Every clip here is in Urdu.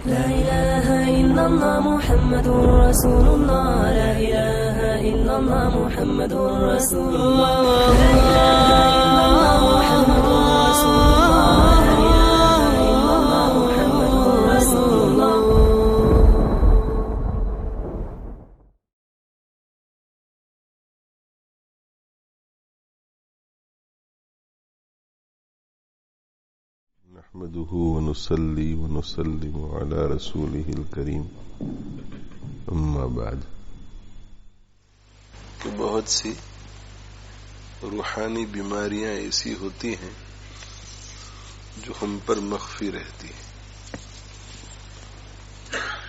لا إله إلا الله محمد رسول الله. لا إله إلا الله محمد رسول الله. لا إله إلا الله محمد رسول الله. لا إله إلا الله محمد رسول الله. نحمده ونصلي ونسلم على رسوله الكريم اما بعد. کہ بہت سی روحانی بیماریاں ایسی ہوتی ہیں جو ہم پر مخفی رہتی ہیں.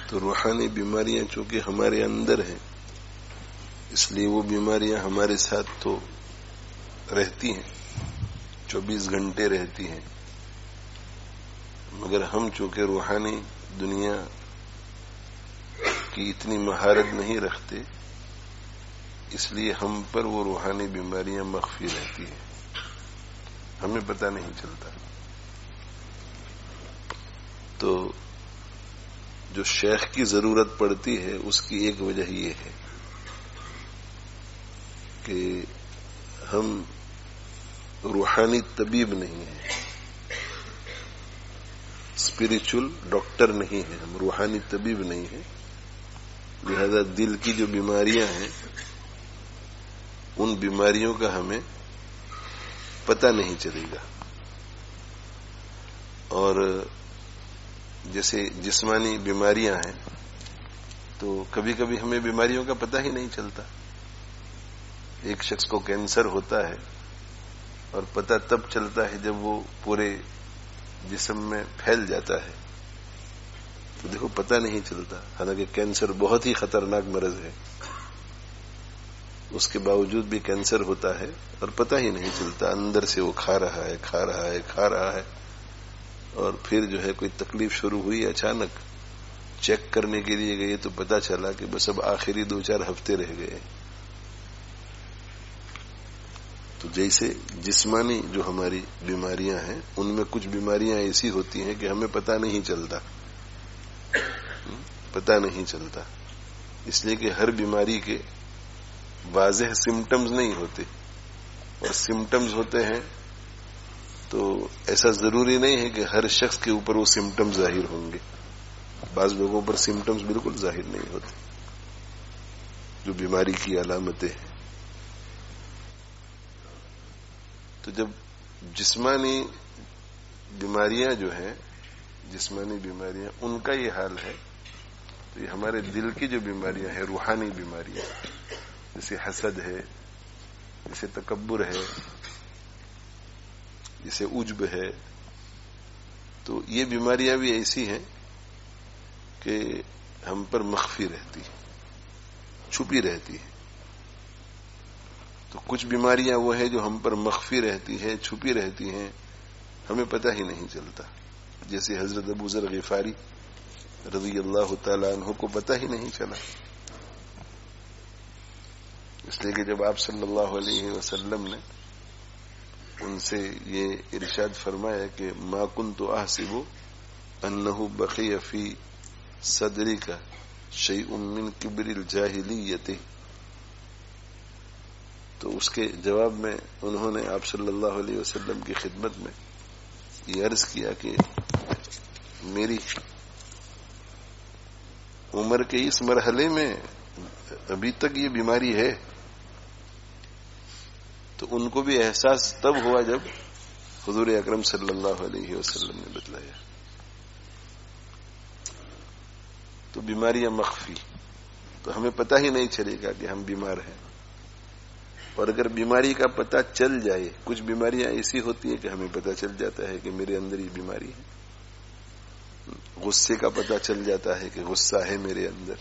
تو روحانی بیماریاں چونکہ ہمارے اندر ہیں اس لیے وہ بیماریاں ہمارے ساتھ تو رہتی ہیں، 24 گھنٹے رہتی ہیں، مگر ہم چونکہ روحانی دنیا کی اتنی مہارت نہیں رکھتے اس لیے ہم پر وہ روحانی بیماریاں مخفی رہتی ہیں، ہمیں پتہ نہیں چلتا. تو جو شیخ کی ضرورت پڑتی ہے اس کی ایک وجہ یہ ہے کہ ہم روحانی طبیب نہیں ہیں، اسپریچول ڈاکٹر نہیں ہیں، ہم روحانی طبیب نہیں ہیں. لہذا دل کی جو بیماریاں ہیں ان بیماریوں کا ہمیں پتہ نہیں چلے گا. اور جیسے جسمانی بیماریاں ہیں تو کبھی کبھی ہمیں بیماریوں کا پتہ ہی نہیں چلتا. ایک شخص کو کینسر ہوتا ہے اور پتہ تب چلتا ہے جب وہ پورے جسم میں پھیل جاتا ہے. تو دیکھو پتہ نہیں چلتا، حالانکہ کینسر بہت ہی خطرناک مرض ہے، اس کے باوجود بھی کینسر ہوتا ہے اور پتہ ہی نہیں چلتا. اندر سے وہ کھا رہا ہے اور پھر جو ہے کوئی تکلیف شروع ہوئی، اچانک چیک کرنے کے لیے گئے تو پتہ چلا کہ بس اب آخری 2-4 ہفتے رہ گئے. تو جیسے جسمانی جو ہماری بیماریاں ہیں ان میں کچھ بیماریاں ایسی ہوتی ہیں کہ ہمیں پتہ نہیں چلتا، اس لیے کہ ہر بیماری کے واضح سمٹمز نہیں ہوتے، اور سمٹمز ہوتے ہیں تو ایسا ضروری نہیں ہے کہ ہر شخص کے اوپر وہ سمٹمز ظاہر ہوں گے. بعض لوگوں پر سمٹمز بالکل ظاہر نہیں ہوتے جو بیماری کی علامتیں ہیں. تو جب جسمانی بیماریاں جو ہیں، جسمانی بیماریاں ان کا یہ حال ہے، تو یہ ہمارے دل کی جو بیماریاں ہیں، روحانی بیماریاں، جیسے حسد ہے، جیسے تکبر ہے، جیسے عجب ہے، تو یہ بیماریاں بھی ایسی ہیں کہ ہم پر مخفی رہتی ہیں، چھپی رہتی ہیں. تو کچھ بیماریاں وہ ہیں جو ہم پر مخفی رہتی ہیں، چھپی رہتی ہیں، ہمیں پتہ ہی نہیں چلتا. جیسے حضرت ابو ذر غفاری رضی اللہ تعالیٰ عنہ کو پتہ ہی نہیں چلا، اس لیے کہ جب آپ صلی اللہ علیہ وسلم نے ان سے یہ ارشاد فرمایا کہ ما کنت احسب انه بقي في صدرك شيء من كبر الجاهلية، تو اس کے جواب میں انہوں نے آپ صلی اللہ علیہ وسلم کی خدمت میں یہ عرض کیا کہ میری عمر کے اس مرحلے میں ابھی تک یہ بیماری ہے. تو ان کو بھی احساس تب ہوا جب حضور اکرم صلی اللہ علیہ وسلم نے بتلایا. تو بیماریاں مخفی، تو ہمیں پتہ ہی نہیں چلے گا کہ ہم بیمار ہیں. اور اگر بیماری کا پتہ چل جائے، کچھ بیماریاں ایسی ہوتی ہیں کہ ہمیں پتہ چل جاتا ہے کہ میرے اندر یہ بیماری ہے. غصے کا پتہ چل جاتا ہے کہ غصہ ہے میرے اندر،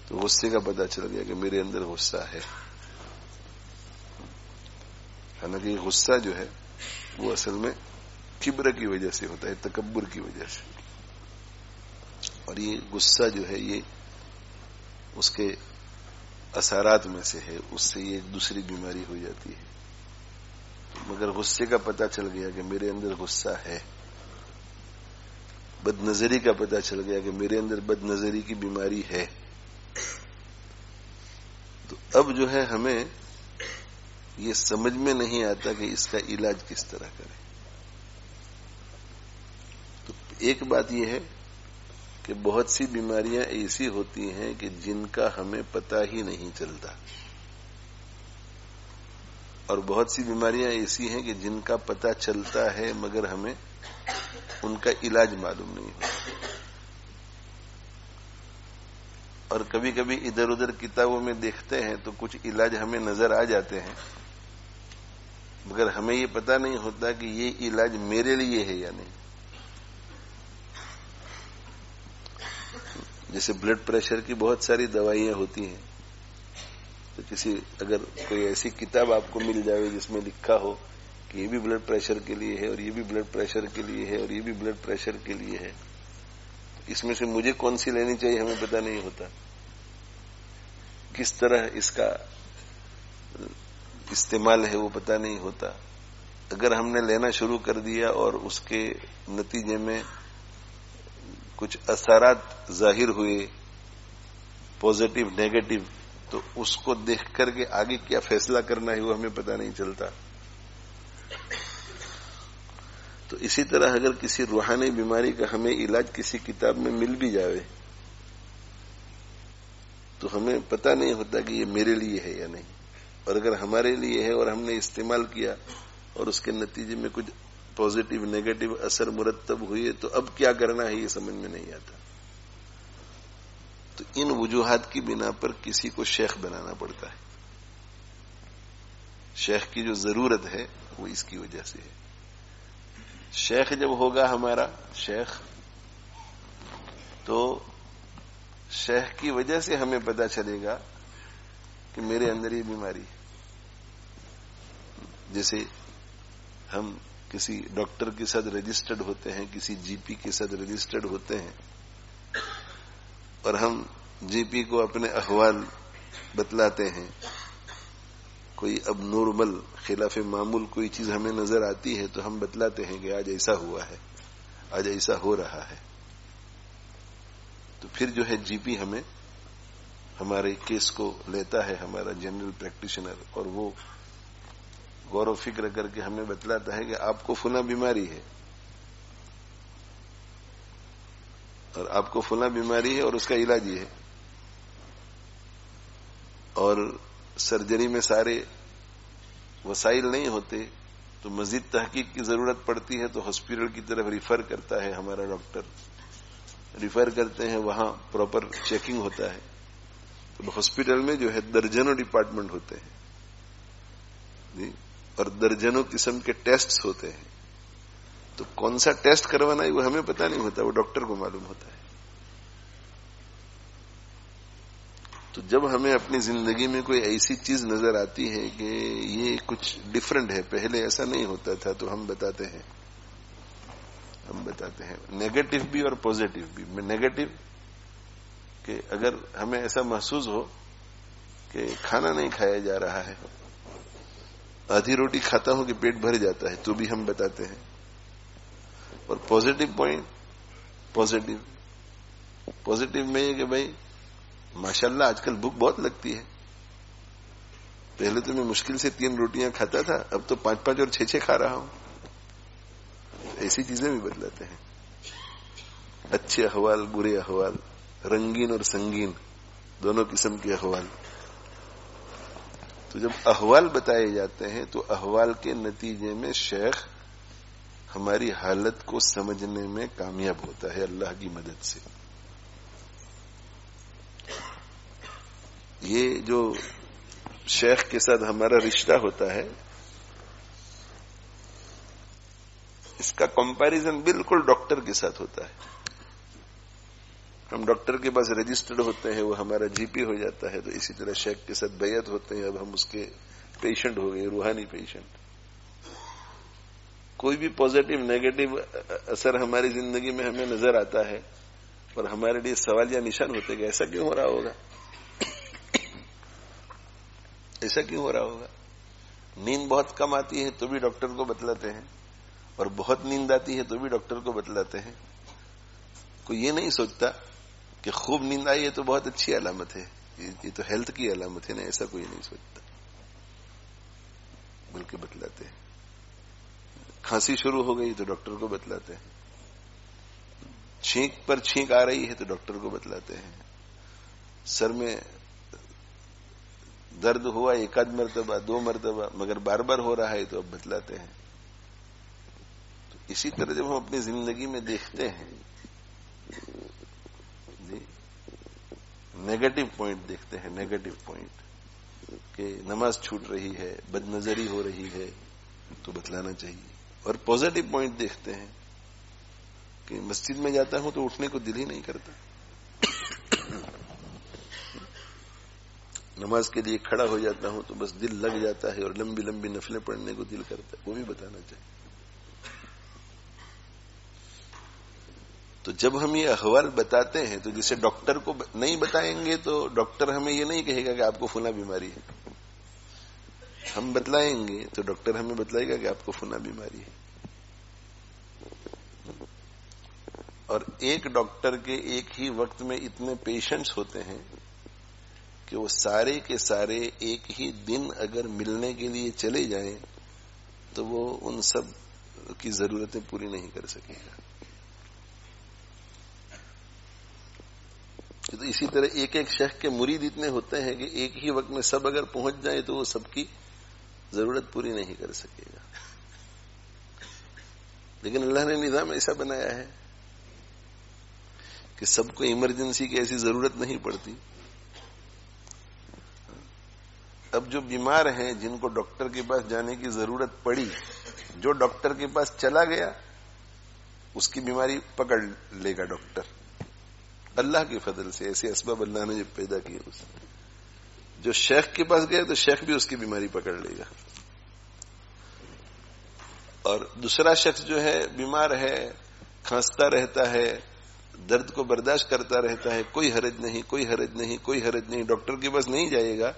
تو غصے کا پتہ چل گیا کہ میرے اندر غصہ ہے. حالانکہ یہ غصہ جو ہے وہ اصل میں کبر کی وجہ سے ہوتا ہے، تکبر کی وجہ سے. اور یہ غصہ جو ہے یہ اس کے اثرات میں سے ہے، اس سے یہ دوسری بیماری ہو جاتی ہے. مگر غصے کا پتہ چل گیا کہ میرے اندر غصہ ہے، بد نظری کا پتہ چل گیا کہ میرے اندر بد نظری کی بیماری ہے، تو اب جو ہے ہمیں یہ سمجھ میں نہیں آتا کہ اس کا علاج کس طرح کریں. تو ایک بات یہ ہے کہ بہت سی بیماریاں ایسی ہوتی ہیں کہ جن کا ہمیں پتہ ہی نہیں چلتا، اور بہت سی بیماریاں ایسی ہیں کہ جن کا پتہ چلتا ہے مگر ہمیں ان کا علاج معلوم نہیں ہوتا. اور کبھی کبھی ادھر ادھر کتابوں میں دیکھتے ہیں تو کچھ علاج ہمیں نظر آ جاتے ہیں، مگر ہمیں یہ پتہ نہیں ہوتا کہ یہ علاج میرے لیے ہے یا نہیں. جیسے بلڈ پریشر کی بہت ساری دوائیاں ہوتی ہیں، تو اگر کوئی ایسی کتاب آپ کو مل جائے جس میں لکھا ہو کہ یہ بھی بلڈ پریشر کے لیے ہے اور یہ بھی بلڈ پریشر کے لیے ہے اور یہ بھی بلڈ پریشر کے لیے ہے، اس میں سے مجھے کون سی لینی چاہیے ہمیں پتہ نہیں ہوتا. کس طرح اس کا استعمال ہے وہ پتہ نہیں ہوتا. اگر ہم نے لینا شروع کر دیا اور اس کے نتیجے میں کچھ اثرات ظاہر ہوئے پازیٹو نیگیٹو، تو اس کو دیکھ کر کے آگے کیا فیصلہ کرنا ہے وہ ہمیں پتہ نہیں چلتا. تو اسی طرح اگر کسی روحانی بیماری کا ہمیں علاج کسی کتاب میں مل بھی جائے تو ہمیں پتہ نہیں ہوتا کہ یہ میرے لیے ہے یا نہیں. اور اگر ہمارے لیے ہے اور ہم نے استعمال کیا اور اس کے نتیجے میں کچھ پازیٹو نیگیٹو اثر مرتب ہوئے تو اب کیا کرنا ہے یہ سمجھ میں نہیں آتا. تو ان وجوہات کی بنا پر کسی کو شیخ بنانا پڑتا ہے. شیخ کی جو ضرورت ہے وہ اس کی وجہ سے ہے. شیخ جب ہوگا ہمارا شیخ، تو شیخ کی وجہ سے ہمیں پتہ چلے گا کہ میرے اندر یہ بیماری ہے. جیسے ہم کسی ڈاکٹر کے ساتھ رجسٹرڈ ہوتے ہیں، کسی جی پی کے ساتھ رجسٹرڈ ہوتے ہیں، اور ہم جی پی کو اپنے احوال بتلاتے ہیں. کوئی اب نارمل خلاف معمول کوئی چیز ہمیں نظر آتی ہے تو ہم بتلاتے ہیں کہ آج ایسا ہوا ہے، آج ایسا ہو رہا ہے. تو پھر جو ہے جی پی ہمیں ہمارے کیس کو لیتا ہے، ہمارا جنرل پریکٹیشنر، اور وہ غور و فکر کر کے ہمیں بتلاتا ہے کہ آپ کو فلاں بیماری ہے، اور آپ کو فلاں بیماری ہے اور اس کا علاج یہ ہے. اور سرجری میں سارے وسائل نہیں ہوتے تو مزید تحقیق کی ضرورت پڑتی ہے، تو ہاسپٹل کی طرف ریفر کرتا ہے ہمارا ڈاکٹر. ریفر کرتے ہیں، وہاں پراپر چیکنگ ہوتا ہے. تو ہاسپٹل میں جو ہے درجنوں ڈپارٹمنٹ ہوتے ہیں جی، اور درجنوں قسم کے ٹیسٹ ہوتے ہیں. تو کون سا ٹیسٹ کروانا ہے وہ ہمیں پتہ نہیں ہوتا، وہ ڈاکٹر کو معلوم ہوتا ہے. تو جب ہمیں اپنی زندگی میں کوئی ایسی چیز نظر آتی ہے کہ یہ کچھ ڈفرنٹ ہے، پہلے ایسا نہیں ہوتا تھا، تو ہم بتاتے ہیں نیگیٹو بھی اور پازیٹو بھی. نیگیٹو کہ اگر ہمیں ایسا محسوس ہو کہ کھانا نہیں کھایا جا رہا ہے، آدھی روٹی کھاتا ہوں کہ پیٹ بھر جاتا ہے، تو بھی ہم بتاتے ہیں. اور پازیٹو پوائنٹ، پازیٹو میں یہ کہ بھائی ماشاءاللہ آج کل بھوک بہت لگتی ہے. پہلے تو میں مشکل سے 3 روٹیاں کھاتا تھا، اب تو 5 اور 6 کھا رہا ہوں. ایسی چیزیں بھی بدلاتے ہیں. اچھے احوال، برے احوال، رنگین اور سنگین دونوں قسم کے احوال. تو جب احوال بتائے جاتے ہیں تو احوال کے نتیجے میں شیخ ہماری حالت کو سمجھنے میں کامیاب ہوتا ہے اللہ کی مدد سے. یہ جو شیخ کے ساتھ ہمارا رشتہ ہوتا ہے، اس کا کمپیریزن بالکل ڈاکٹر کے ساتھ ہوتا ہے. ہم ڈاکٹر کے پاس رجسٹرڈ ہوتے ہیں، وہ ہمارا جی پی ہو جاتا ہے، تو اسی طرح شیخ کے ساتھ بیعت ہوتے ہیں، اب ہم اس کے پیشنٹ ہو گئے، روحانی پیشنٹ. کوئی بھی پازیٹو نیگیٹو اثر ہماری زندگی میں ہمیں نظر آتا ہے اور ہمارے لیے سوال یا نشان ہوتے کہ ایسا کیوں ہو رہا ہوگا، ایسا کیوں ہو رہا ہوگا. نیند بہت کم آتی ہے تو بھی ڈاکٹر کو بتلاتے ہیں، اور بہت نیند آتی ہے تو بھی ڈاکٹر کو بتلاتے ہیں. کوئی یہ نہیں سوچتا کہ خوب نیند آئی ہے تو بہت اچھی علامت ہے، یہ تو ہیلتھ کی علامت ہے نا، ایسا کوئی نہیں سوچتا، بلکہ بتلاتے ہیں۔ کھانسی شروع ہو گئی تو ڈاکٹر کو بتلاتے ہیں، چھینک پر چھینک آ رہی ہے تو ڈاکٹر کو بتلاتے ہیں، سر میں درد ہوا 1 مرتبہ 2 مرتبہ مگر بار بار ہو رہا ہے تو اب بتلاتے ہیں۔ تو اسی طرح جب ہم اپنی زندگی میں دیکھتے ہیں جی نیگیٹو پوائنٹ دیکھتے ہیں، نیگیٹو پوائنٹ کہ نماز چھوٹ رہی ہے، بد نظری ہو رہی ہے تو بتلانا چاہیے، اور پازیٹو پوائنٹ دیکھتے ہیں کہ مسجد میں جاتا ہوں تو اٹھنے کو دل ہی نہیں کرتا، نماز کے لیے کھڑا ہو جاتا ہوں تو بس دل لگ جاتا ہے اور لمبی لمبی نفلیں پڑھنے کو دل کرتا ہے، وہ بھی بتانا چاہیے۔ تو جب ہم یہ احوال بتاتے ہیں تو جسے ڈاکٹر کو نہیں بتائیں گے تو ڈاکٹر ہمیں یہ نہیں کہے گا کہ آپ کو فلاں بیماری ہے، ہم بتلائیں گے تو ڈاکٹر ہمیں بتلائے گا کہ آپ کو فلاں بیماری ہے۔ اور ایک ڈاکٹر کے ایک ہی وقت میں اتنے پیشنٹس ہوتے ہیں کہ وہ سارے کے سارے ایک ہی دن اگر ملنے کے لیے چلے جائیں تو وہ ان سب کی ضرورتیں پوری نہیں کر سکے گا۔ تو اسی طرح ایک ایک شیخ کے مرید اتنے ہوتے ہیں کہ ایک ہی وقت میں سب اگر پہنچ جائیں تو وہ سب کی ضرورت پوری نہیں کر سکے گا، لیکن اللہ نے نظام ایسا بنایا ہے کہ سب کو ایمرجنسی کی ایسی ضرورت نہیں پڑتی۔ اب جو بیمار ہیں جن کو ڈاکٹر کے پاس جانے کی ضرورت پڑی، جو ڈاکٹر کے پاس چلا گیا اس کی بیماری پکڑ لے گا ڈاکٹر، اللہ کے فضل سے ایسے اسباب اللہ نے جو پیدا کیے اس جو شیخ کے پاس گئے تو شیخ بھی اس کی بیماری پکڑ لے گا، اور دوسرا شخص جو ہے بیمار ہے، کھانستا رہتا ہے، درد کو برداشت کرتا رہتا ہے، کوئی حرج نہیں، کوئی حرج نہیں، کوئی حرج نہیں، ڈاکٹر کے پاس نہیں جائے گا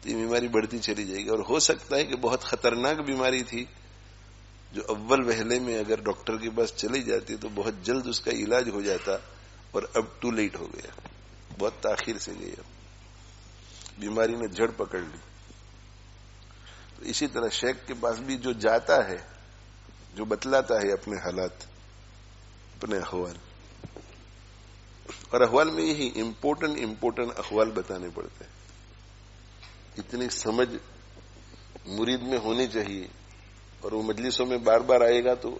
تو یہ بیماری بڑھتی چلی جائے گی، اور ہو سکتا ہے کہ بہت خطرناک بیماری تھی جو اول وہلے میں اگر ڈاکٹر کے پاس چلی جاتی تو بہت جلد اس کا علاج ہو جاتا، اور اب ٹو لیٹ ہو گیا، بہت تاخیر سے گئی، اب بیماری نے جڑ پکڑ لی۔ تو اسی طرح شیخ کے پاس بھی جو جاتا ہے، جو بتلاتا ہے اپنے حالات، اپنے احوال، اور احوال میں یہی امپورٹنٹ احوال بتانے پڑتے ہیں، اتنی سمجھ مرید میں ہونی چاہیے، اور وہ مجلسوں میں بار بار آئے گا تو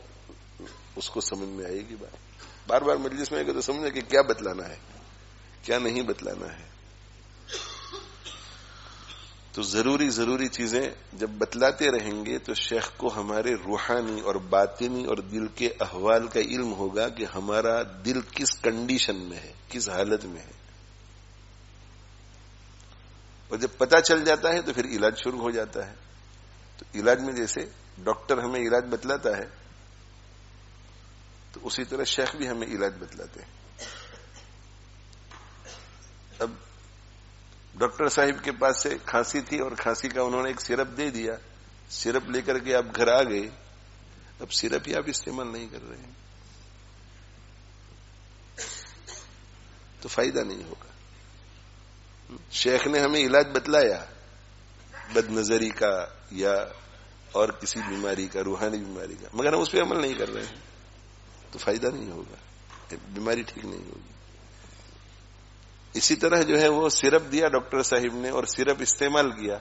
اس کو سمجھ میں آئے گی بات، بار بار مجلس میں آئے گا تو سمجھنا کہ کیا بتلانا ہے کیا نہیں بتلانا ہے۔ تو ضروری چیزیں جب بتلاتے رہیں گے تو شیخ کو ہمارے روحانی اور باطنی اور دل کے احوال کا علم ہوگا کہ ہمارا دل کس کنڈیشن میں ہے، کس حالت میں ہے، اور جب پتہ چل جاتا ہے تو پھر علاج شروع ہو جاتا ہے۔ تو علاج میں جیسے ڈاکٹر ہمیں علاج بتلاتا ہے تو اسی طرح شیخ بھی ہمیں علاج بتلاتے ہیں۔ اب ڈاکٹر صاحب کے پاس سے کھانسی تھی اور کھانسی کا انہوں نے ایک سیرپ دے دیا، سیرپ لے کر کے آپ گھر آ گئے، اب سیرپ ہی آپ استعمال نہیں کر رہے ہیں تو فائدہ نہیں ہوگا۔ شیخ نے ہمیں علاج بتلایا بد نظری کا یا اور کسی بیماری کا، روحانی بیماری کا، مگر ہم اس پہ عمل نہیں کر رہے ہیں تو فائدہ نہیں ہوگا، بیماری ٹھیک نہیں ہوگی۔ اسی طرح جو ہے وہ سیرپ دیا ڈاکٹر صاحب نے اور سیرپ استعمال کیا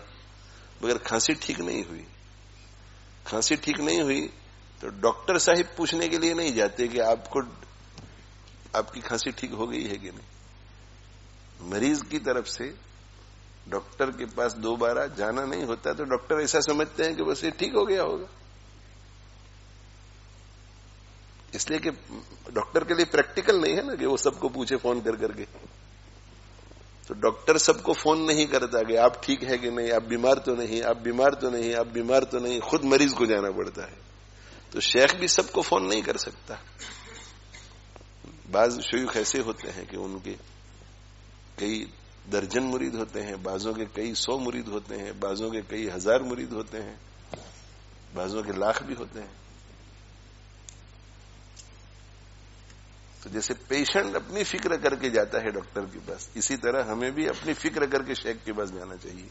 مگر کھانسی ٹھیک نہیں ہوئی، کھانسی ٹھیک نہیں ہوئی تو ڈاکٹر صاحب پوچھنے کے لیے نہیں جاتے کہ آپ کی کھانسی ٹھیک ہو گئی ہے کہ نہیں، مریض کی طرف سے ڈاکٹر کے پاس دوبارہ جانا نہیں ہوتا، تو ڈاکٹر ایسا سمجھتے ہیں کہ بس یہ ٹھیک ہو گیا ہوگا، اس لیے کہ ڈاکٹر کے لیے پریکٹیکل نہیں ہے نا کہ وہ سب کو پوچھے فون کر کے، تو ڈاکٹر سب کو فون نہیں کرتا کہ آپ ٹھیک ہے کہ نہیں، آپ بیمار تو نہیں، آپ بیمار تو نہیں، آپ بیمار تو نہیں، خود مریض کو جانا پڑتا ہے۔ تو شیخ بھی سب کو فون نہیں کر سکتا، بعض شیوخ ایسے ہوتے ہیں کہ ان کے کئی درجن مرید ہوتے ہیں، بعضوں کے کئی 100 مرید ہوتے ہیں، بعضوں کے کئی 1000 مرید ہوتے ہیں، بعضوں کے لاکھ بھی ہوتے ہیں۔ تو جیسے پیشنٹ اپنی فکر کر کے جاتا ہے ڈاکٹر کے پاس، اسی طرح ہمیں بھی اپنی فکر کر کے شیخ کے پاس جانا چاہیے.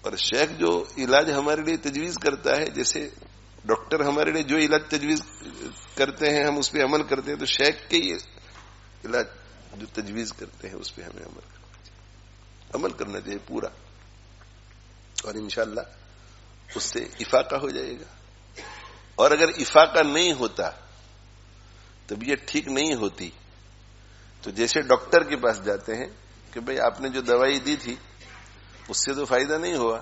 اور شیخ جو علاج ہمارے لیے تجویز کرتا ہے، جیسے ڈاکٹر ہمارے لیے جو علاج تجویز کرتے ہیں ہم اس پہ عمل کرتے ہیں، تو شیخ کے علاج جو تجویز کرتے ہیں اس پہ ہمیں عمل کرنا چاہیے پورا، اور انشاءاللہ اس سے افاقہ ہو جائے گا. اور اگر افاقہ نہیں ہوتا، طبیعت ٹھیک نہیں ہوتی، تو جیسے ڈاکٹر کے پاس جاتے ہیں کہ بھئی آپ نے جو دوائی دی تھی اس سے تو فائدہ نہیں ہوا،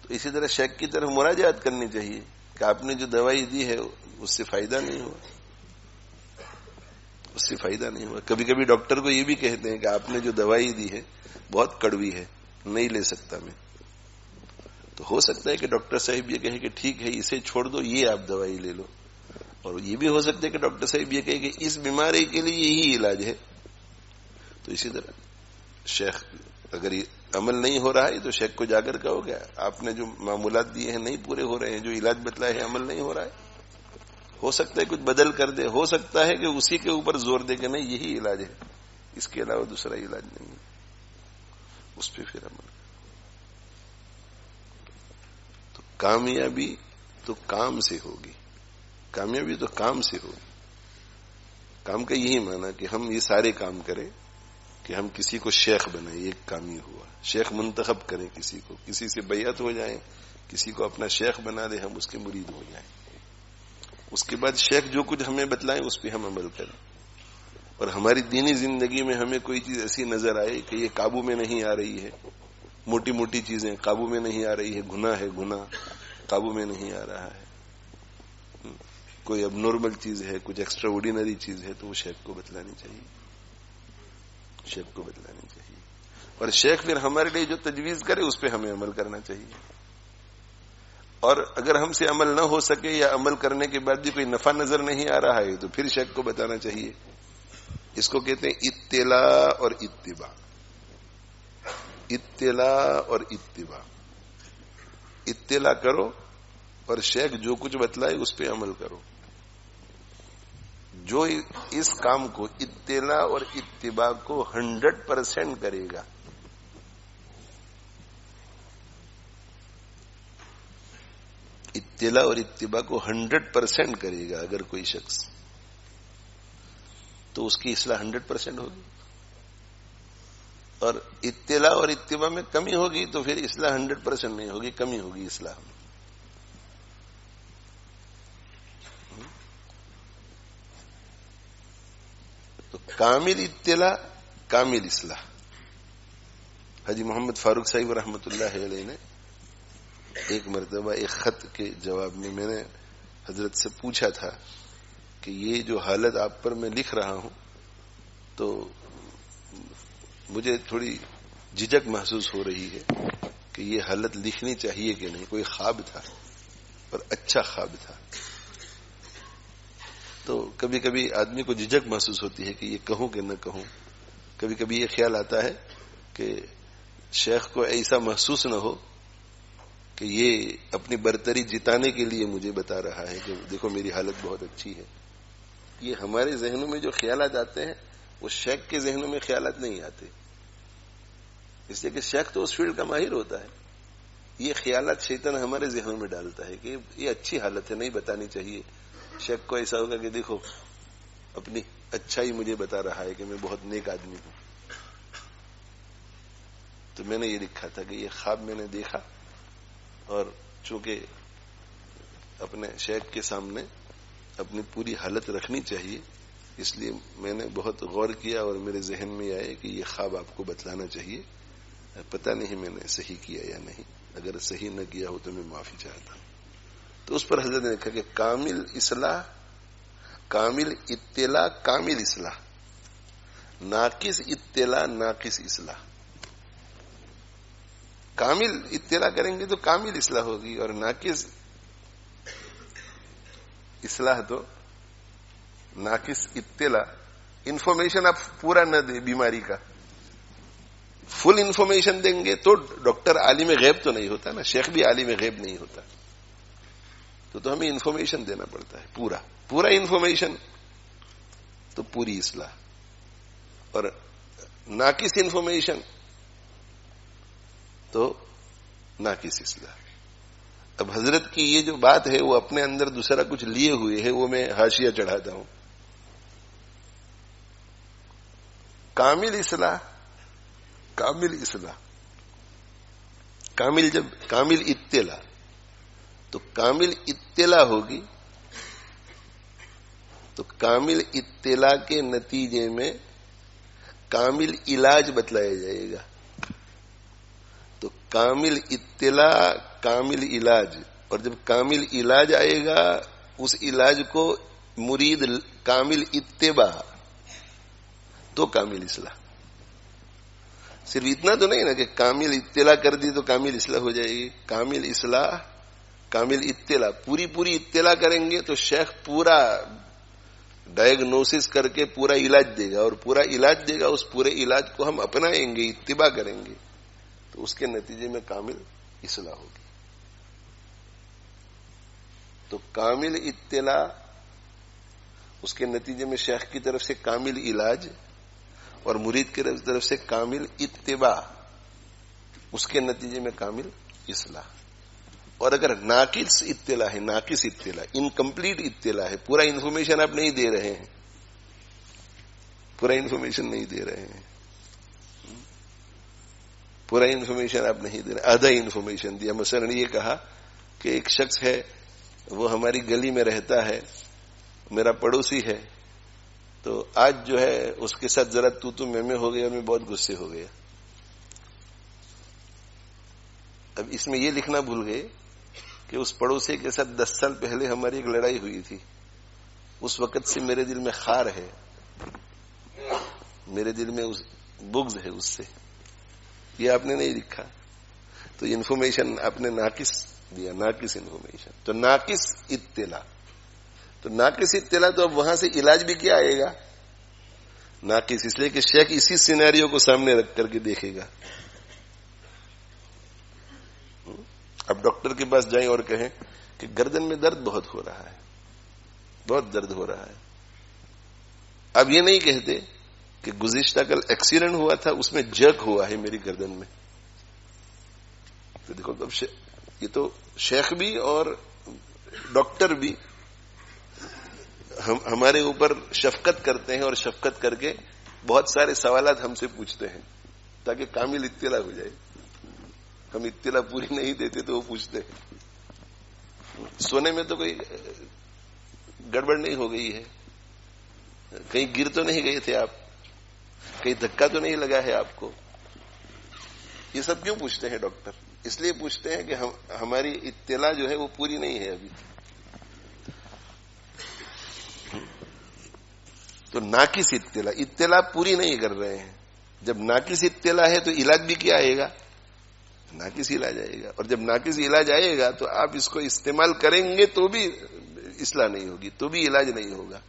تو اسی طرح شیخ کی طرف مراجعت کرنی چاہیے کہ آپ نے جو دوائی دی ہے اس سے فائدہ نہیں ہوا، اس سے فائدہ نہیں ہوا. کبھی کبھی ڈاکٹر کو یہ بھی کہتے ہیں کہ آپ نے جو دوائی دی ہے بہت کڑوی ہے، نہیں لے سکتا میں. تو ہو سکتا ہے کہ ڈاکٹر صاحب یہ کہے کہ ٹھیک ہے اسے چھوڑ دو، یہ آپ دوائی لے لو. اور یہ بھی ہو سکتا ہے کہ ڈاکٹر صاحب یہ کہے کہ اس بیماری کے لیے یہی علاج ہے. تو اسی طرح شیخ اگر عمل نہیں ہو رہا ہے تو شیخ کو جا کر کہو گیا آپ نے جو معمولات دیے ہیں نہیں پورے ہو رہے ہیں، جو علاج بتلایا ہے عمل نہیں ہو رہا ہے. ہو سکتا ہے کچھ بدل کر دے، ہو سکتا ہے کہ اسی کے اوپر زور دے کہ نہیں یہی علاج ہے، اس کے علاوہ دوسرا علاج نہیں ہے، اس پہ پھر عمل. تو کامیابی تو کام سے ہوگی، کامیابی تو کام سے ہوگی. کام کا یہی معنی کہ ہم یہ سارے کام کریں کہ ہم کسی کو شیخ بنائیں، ایک کام ہی ہوا. شیخ منتخب کریں کسی کو، کسی سے بیعت ہو جائیں، کسی کو اپنا شیخ بنا دیں، ہم اس کے مرید ہو جائیں. اس کے بعد شیخ جو کچھ ہمیں بتلائیں اس پہ ہم عمل کریں. اور ہماری دینی زندگی میں ہمیں کوئی چیز ایسی نظر آئے کہ یہ قابو میں نہیں آ رہی ہے، موٹی موٹی چیزیں قابو میں نہیں آ رہی ہے، گناہ ہے، گناہ قابو میں نہیں آ رہا ہے، کوئی اب نارمل چیز ہے، کچھ ایکسٹرا آرڈینری چیز ہے، تو وہ شیخ کو بتلانی چاہیے، شیخ کو بتلانی چاہیے. اور شیخ پھر ہمارے لیے جو تجویز کرے اس پہ ہمیں عمل کرنا چاہیے. اور اگر ہم سے عمل نہ ہو سکے یا عمل کرنے کے بعد بھی کوئی نفع نظر نہیں آ رہا ہے تو پھر شیخ کو بتانا چاہیے. اس کو کہتے ہیں اطلاع اور اتباع. اطلاع اور اتباع. اطلاع کرو اور شیخ جو کچھ بتلائے اس پہ عمل کرو. جو اس کام کو اطلاع اور اتباع کو 100% کرے گا، اطلاع اور اتباع کو 100% کرے گا اگر کوئی شخص، تو اس کی اصلاح 100% ہوگی. اور اطلاع اور اتباع میں کمی ہوگی تو پھر اصلاح 100% نہیں ہوگی، کمی ہوگی اصلاح میں. تو کامل اطلاع کامل اصلاح. حاجی محمد فاروق صاحب رحمۃ اللہ علیہ نے ایک مرتبہ ایک خط کے جواب میں نے حضرت سے پوچھا تھا کہ یہ جو حالت آپ پر میں لکھ رہا ہوں تو مجھے تھوڑی جھجک محسوس ہو رہی ہے کہ یہ حالت لکھنی چاہیے کہ نہیں. کوئی خواب تھا اور اچھا خواب تھا. تو کبھی کبھی آدمی کو جھجک محسوس ہوتی ہے کہ یہ کہوں کہ نہ کہوں. کبھی کبھی یہ خیال آتا ہے کہ شیخ کو ایسا محسوس نہ ہو کہ یہ اپنی برتری جتانے کے لیے مجھے بتا رہا ہے کہ دیکھو میری حالت بہت اچھی ہے. یہ ہمارے ذہنوں میں جو خیالات آتے ہیں وہ شیخ کے ذہنوں میں خیالات نہیں آتے، اس لیے کہ شیخ تو اس فیلڈ کا ماہر ہوتا ہے. یہ خیالات شیطان ہمارے ذہنوں میں ڈالتا ہے کہ یہ اچھی حالت ہے، نہیں بتانی چاہیے. شیخ کو ایسا ہوگا کہ دیکھو اپنی اچھائی مجھے بتا رہا ہے کہ میں بہت نیک آدمی ہوں. تو میں نے یہ لکھا تھا کہ یہ خواب میں نے دیکھا، اور چونکہ اپنے شیخ کے سامنے اپنی پوری حالت رکھنی چاہیے، اس لیے میں نے بہت غور کیا اور میرے ذہن میں آئے کہ یہ خواب آپ کو بتلانا چاہیے. پتہ نہیں میں نے صحیح کیا یا نہیں، اگر صحیح نہ کیا ہو تو میں معافی چاہتا ہوں. تو اس پر حضرت نے کہا کہ کامل اصلاح، کامل اطلاع، کامل اصلاح، ناقص اطلاع، ناقص اصلاح. کامل اطلاع کریں گے تو کامل اصلاح ہوگی، اور ناقص اصلاح تو ناقص اطلاع. انفارمیشن آپ پورا نہ دیں بیماری کا، فل انفارمیشن دیں گے تو ڈاکٹر عالم غیب تو نہیں ہوتا نا، شیخ بھی عالم غیب نہیں ہوتا. تو ہمیں انفارمیشن دینا پڑتا ہے، پورا انفارمیشن. تو پوری اصلاح، اور ناقص انفارمیشن تو ناقص اصلاح. اب حضرت کی یہ جو بات ہے وہ اپنے اندر دوسرا کچھ لیے ہوئے ہے، وہ میں حاشیہ چڑھاتا ہوں. کامل اصلاح، کامل اصلاح، کامل جب کامل اطلاع، تو کامل اطلاع ہوگی تو کامل اطلاع کے نتیجے میں کامل علاج بتلایا جائے گا. تو کامل اطلاع، کامل علاج، اور جب کامل علاج آئے گا اس علاج کو مرید کامل اتباع، تو کامل اصلاح. صرف اتنا تو نہیں نا کہ کامل اطلاع کر دی تو کامل اصلاح ہو جائے گی. کامل اصلاح، کامل اطلاع، پوری اطلاع کریں گے تو شیخ پورا ڈائگنوسس کر کے پورا علاج دے گا، اور پورا علاج دے گا، اس پورے علاج کو ہم اپنائیں گے، اتباع کریں گے، تو اس کے نتیجے میں کامل اصلاح ہوگی. تو کامل اطلاع، اس کے نتیجے میں شیخ کی طرف سے کامل علاج، اور مرید کی طرف سے کامل اتباع، اس کے نتیجے میں کامل اصلاح. اور اگر ناقص اطلاع ہے، ناقص اطلاع، انکمپلیٹ اطلاع ہے، پورا انفارمیشن آپ نہیں دے رہے ہیں، پورا انفارمیشن نہیں دے رہے ہیں، پورا انفارمیشن آپ نہیں دے رہے، آدھا انفارمیشن دیا. مثلا یہ کہا کہ ایک شخص ہے، وہ ہماری گلی میں رہتا ہے، میرا پڑوسی ہے، تو آج جو ہے اس کے ساتھ ذرا تو میں ہو گیا اور میں بہت غصے ہو گیا. اب اس میں یہ لکھنا بھول گئے کہ اس پڑوسی کے ساتھ 10 سال پہلے ہماری ایک لڑائی ہوئی تھی، اس وقت سے میرے دل میں خار ہے، میرے دل میں بغض ہے اس سے. یہ آپ نے نہیں لکھا، تو انفارمیشن آپ نے ناقص دیا، ناقص انفارمیشن. تو ناقص اطلاع، تو ناقص اطلاع، تو اب وہاں سے علاج بھی کیا آئے گا؟ ناقص. اس لیے کہ شیخ اسی سینیریو کو سامنے رکھ کر کے دیکھے گا. اب ڈاکٹر کے پاس جائیں اور کہیں کہ گردن میں درد بہت ہو رہا ہے، بہت درد ہو رہا ہے. اب یہ نہیں کہتے کہ گزشتہ کل ایکسیڈنٹ ہوا تھا، اس میں جرک ہوا ہے میری گردن میں. تو دیکھو اب یہ تو شیخ بھی اور ڈاکٹر بھی ہمارے اوپر شفقت کرتے ہیں، اور شفقت کر کے بہت سارے سوالات ہم سے پوچھتے ہیں تاکہ کامل اطلاع ہو جائے. ہم اطلاع پوری نہیں دیتے تو وہ پوچھتے ہیں سونے میں تو کوئی گڑبڑ نہیں ہو گئی ہے، کہیں گر تو نہیں گئے تھے آپ، کہیں دھکا تو نہیں لگا ہے آپ کو. یہ سب کیوں پوچھتے ہیں ڈاکٹر؟ اس لیے پوچھتے ہیں کہ ہماری اطلاع جو ہے وہ پوری نہیں ہے ابھی. تو ناقص اطلاع، اطلاع پوری نہیں کر رہے ہیں. جب ناقص اطلاع ہے تو علاج بھی کیا آئے گا؟ ناقص علاج آئے گا. اور جب ناقص علاج آئے گا تو آپ اس کو استعمال کریں گے تو بھی اصلاح نہیں ہوگی، تو بھی علاج نہیں ہوگا.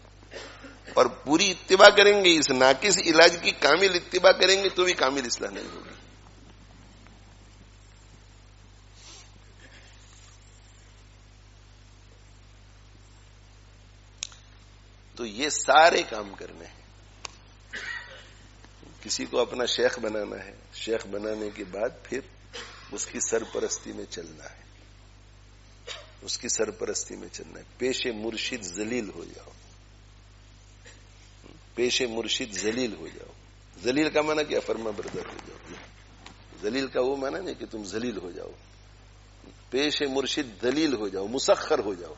اور پوری اتباع کریں گے، اس ناقص علاج کی کامل اتباع کریں گے تو بھی کامل اصلاح نہیں ہوگی. تو یہ سارے کام کرنے ہیں. کسی کو اپنا شیخ بنانا ہے، شیخ بنانے کے بعد پھر اس کی سرپرستی میں چلنا ہے، اس کی سرپرستی میں چلنا ہے. پیش مرشد ذلیل ہو جاؤ، پیش مرشد ذلیل ہو جاؤ. ذلیل کا معنی کیا؟ فرما بردار ہو جاؤ. ذلیل کا وہ معنی نہیں کہ تم ذلیل ہو جاؤ، پیش مرشد ذلیل ہو جاؤ، مسخر ہو جاؤ،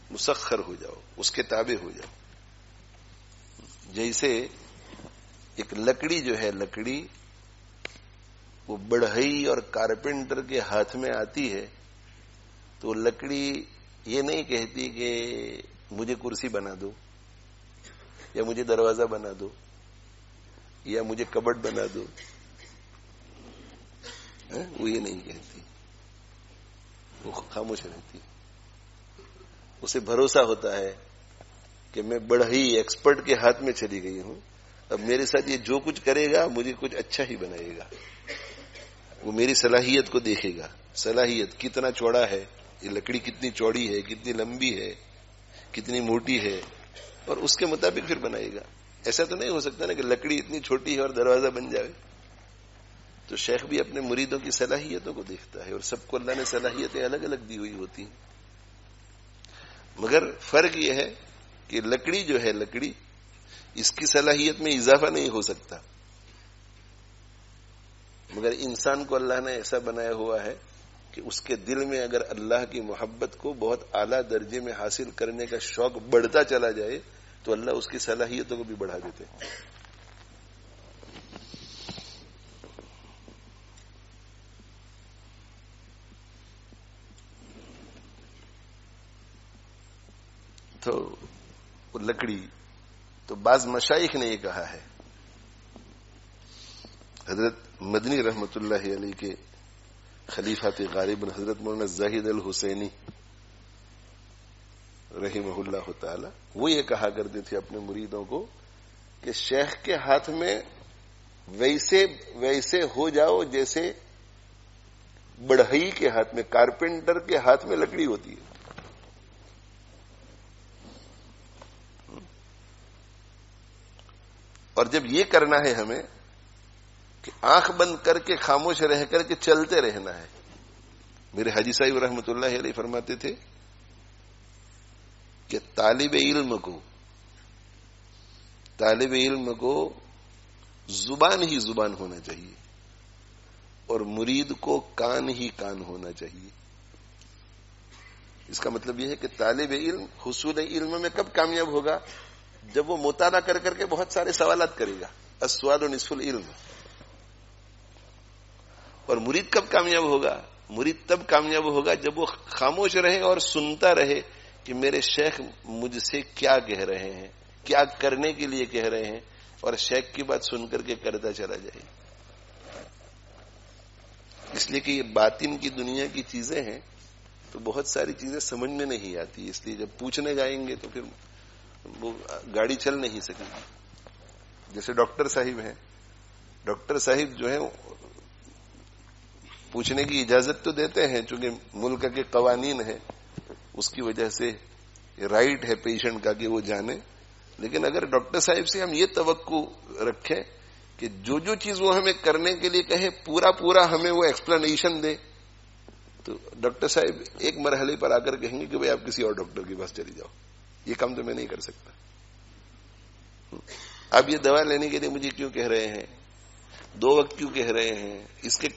مسخر ہو جاؤ، اس کے تابع ہو جاؤ. جیسے ایک لکڑی جو ہے، لکڑی وہ بڑھئی اور کارپینٹر کے ہاتھ میں آتی ہے تو لکڑی یہ نہیں کہتی کہ مجھے کرسی بنا دو، یا مجھے دروازہ بنا دو، یا مجھے کبٹ بنا دو. وہ یہ نہیں کہتی، وہ خاموش رہتی. اسے بھروسہ ہوتا ہے کہ میں بڑھئی ایکسپرٹ کے ہاتھ میں چلی گئی ہوں، اب میرے ساتھ یہ جو کچھ کرے گا مجھے کچھ اچھا ہی بنائے گا. وہ میری صلاحیت کو دیکھے گا. صلاحیت کتنا چوڑا ہے، یہ لکڑی کتنی چوڑی ہے، کتنی لمبی ہے، کتنی موٹی ہے، اور اس کے مطابق پھر بنائے گا. ایسا تو نہیں ہو سکتا نا کہ لکڑی اتنی چھوٹی ہے اور دروازہ بن جائے. تو شیخ بھی اپنے مریدوں کی صلاحیتوں کو دیکھتا ہے، اور سب کو اللہ نے صلاحیتیں الگ الگ دی ہوئی ہوتی ہیں. مگر فرق یہ ہے کہ لکڑی جو ہے، لکڑی اس کی صلاحیت میں اضافہ نہیں ہو سکتا. مگر انسان کو اللہ نے ایسا بنایا ہوا ہے کہ اس کے دل میں اگر اللہ کی محبت کو بہت اعلیٰ درجے میں حاصل کرنے کا شوق بڑھتا چلا جائے تو اللہ اس کی صلاحیتوں کو بھی بڑھا دیتے ہیں. تو وہ لکڑی تو بعض مشائخ نے یہ کہا ہے. حضرت مدنی رحمت اللہ علیہ کے خلیفات غالب حضرت مولانا زاہد الحسینی رحمہ اللہ تعالی، وہ یہ کہا کرتے تھے اپنے مریدوں کو کہ شیخ کے ہاتھ میں ویسے ہو جاؤ جیسے بڑھئی کے ہاتھ میں، کارپینٹر کے ہاتھ میں لکڑی ہوتی ہے. اور جب یہ کرنا ہے ہمیں کہ آنکھ بند کر کے خاموش رہ کر کے چلتے رہنا ہے. میرے حاجی صاحب رحمۃ اللہ علیہ فرماتے تھے کہ طالب علم کو زبان ہی زبان ہونا چاہیے اور مرید کو کان ہی کان ہونا چاہیے. اس کا مطلب یہ ہے کہ طالب علم حصول علم میں کب کامیاب ہوگا؟ جب وہ مطالعہ کر کر کے بہت سارے سوالات کرے گا. السؤال نصف العلم. اور مرید کب کامیاب ہوگا؟ مرید تب کامیاب ہوگا جب وہ خاموش رہے اور سنتا رہے کہ میرے شیخ مجھ سے کیا کہہ رہے ہیں، کیا کرنے کے لیے کہہ رہے ہیں، اور شیخ کی بات سن کر کے کرتا چلا جائے. اس لیے کہ یہ باطن کی دنیا کی چیزیں ہیں تو بہت ساری چیزیں سمجھ میں نہیں آتی. اس لیے جب پوچھنے جائیں گے تو پھر وہ گاڑی چل نہیں سکے گی. جیسے ڈاکٹر صاحب ہیں، ڈاکٹر صاحب جو ہیں پوچھنے کی اجازت تو دیتے ہیں چونکہ ملک کے قوانین ہیں، اس کی وجہ سے رائٹ ہے پیشنٹ کا کہ وہ جانے. لیکن اگر ڈاکٹر صاحب سے ہم یہ توقع رکھیں کہ جو جو چیز وہ ہمیں کرنے کے لیے کہے پورا ہمیں وہ ایکسپلینیشن دے، تو ڈاکٹر صاحب ایک مرحلے پر آ کر کہیں گے کہ بھائی آپ کسی اور ڈاکٹر کے پاس چلی جاؤ، یہ کام تو میں نہیں کر سکتا. آپ یہ دوا لینے کے لیے مجھے کیوں کہہ رہے ہیں، 2 وقت کیوں کہہ رہے ہیں، اس کے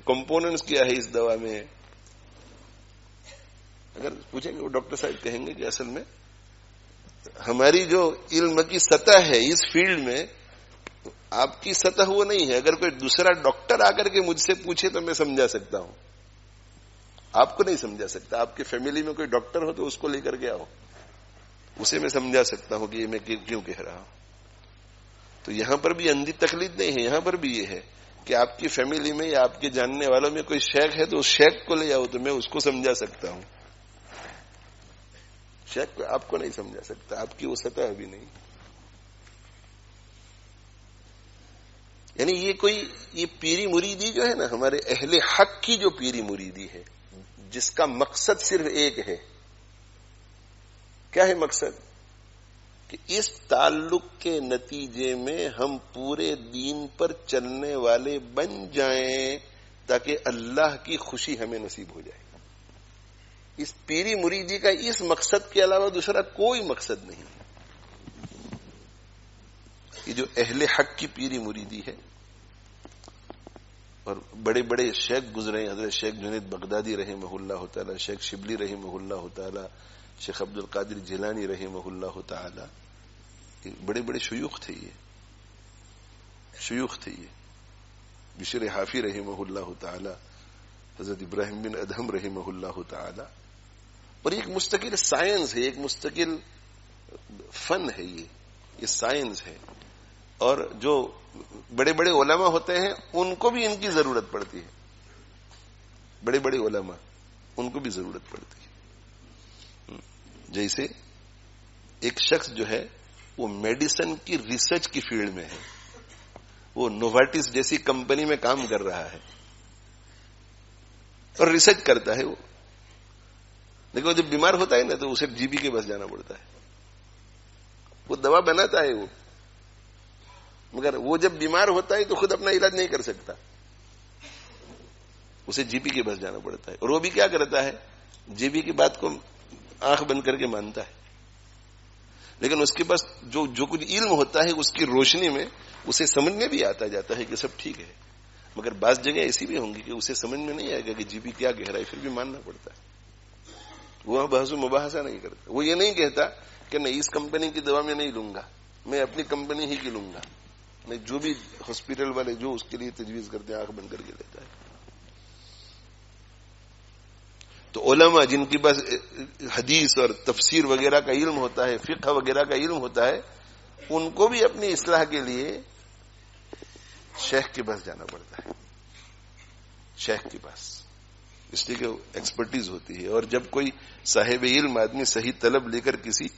کمپوننٹس کیا ہے اس دوا میں؟ اگر پوچھیں گے وہ ڈاکٹر صاحب کہیں گے کہ اصل میں ہماری جو علم کی سطح ہے اس فیلڈ میں آپ کی سطح وہ نہیں ہے. اگر کوئی دوسرا ڈاکٹر آ کر کے مجھ سے پوچھے تو میں سمجھا سکتا ہوں، آپ کو نہیں سمجھا سکتا. آپ کی فیملی میں کوئی ڈاکٹر ہو تو اس کو لے کر کے آؤ، اسے میں سمجھا سکتا ہوں کہ یہ میں کیوں کہہ رہا ہوں. تو یہاں پر بھی اندھی تقلید نہیں ہے، یہاں پر بھی یہ ہے کہ آپ کی فیملی میں یا آپ کے جاننے والوں میں کوئی شیخ ہے تو اس شیخ کو لے آؤ تو میں اس کو سمجھا سکتا ہوں. شیخ کو آپ کو نہیں سمجھا سکتا، آپ کی وہ سطح بھی نہیں. یعنی یہ پیری مریدی جو ہے نا، ہمارے اہل حق کی جو پیری مریدی ہے، جس کا مقصد صرف ایک ہے. کیا ہے مقصد؟ کہ اس تعلق کے نتیجے میں ہم پورے دین پر چلنے والے بن جائیں تاکہ اللہ کی خوشی ہمیں نصیب ہو جائے. اس پیری مریدی کا اس مقصد کے علاوہ دوسرا کوئی مقصد نہیں. یہ جو اہل حق کی پیری مریدی ہے، اور بڑے بڑے شیخ گزرے ہیں، حضرت شیخ جنید بغدادی رحمہ اللہ تعالی، شیخ شبلی رحمہ اللہ تعالی، شیخ عبد القادر جیلانی رحمہ اللہ تعالی، بڑے بڑے شیوخ تھے. یہ بشر حافی رحمہ اللہ تعالی، حضرت ابراہیم بن ادہم رحمہ اللہ تعالی. اور ایک مستقل سائنس ہے، ایک مستقل فن ہے، یہ سائنس ہے. اور جو بڑے بڑے علماء ہوتے ہیں ان کو بھی ان کی ضرورت پڑتی ہے. بڑے بڑے علماء ان کو بھی ضرورت پڑتی ہے. جیسے ایک شخص جو ہے وہ میڈیسن کی ریسرچ کی فیلڈ میں ہے، وہ نوواٹس جیسی کمپنی میں کام کر رہا ہے اور ریسرچ کرتا ہے وہ، لیکن وہ جب بیمار ہوتا ہے نا تو اسے جی بی کے پاس جانا پڑتا ہے. وہ دوا بناتا ہے وہ، مگر وہ جب بیمار ہوتا ہے تو خود اپنا علاج نہیں کر سکتا، اسے جی پی کے پاس جانا پڑتا ہے، اور وہ بھی کیا کرتا ہے، جی پی کی بات کو آنکھ بند کر کے مانتا ہے، لیکن اس کے پاس جو کچھ علم ہوتا ہے اس کی روشنی میں اسے سمجھ میں بھی آتا جاتا ہے کہ سب ٹھیک ہے، مگر بعض جگہ ایسی بھی ہوں گی کہ اسے سمجھ میں نہیں آئے گا کہ جی پی کیا کہہ رہا ہے، پھر بھی ماننا پڑتا ہے، وہ بحث و مباحثہ نہیں کرتا، وہ یہ نہیں کہتا کہ نہیں اس کمپنی کی دوا میں نہیں لوں گا، میں اپنی کمپنی ہی کی لوں گا، میں جو بھی ہاسپٹل والے جو اس کے لیے تجویز کرتے ہیں آنکھ بند کر کے لیتا ہے۔ تو علماء جن کے پاس حدیث اور تفسیر وغیرہ کا علم ہوتا ہے، فقہ وغیرہ کا علم ہوتا ہے، ان کو بھی اپنی اصلاح کے لیے شیخ کے پاس جانا پڑتا ہے، شیخ کے پاس، اس لیے کہ ایکسپرٹیز ہوتی ہے، اور جب کوئی صاحب علم آدمی صحیح طلب لے کر کسی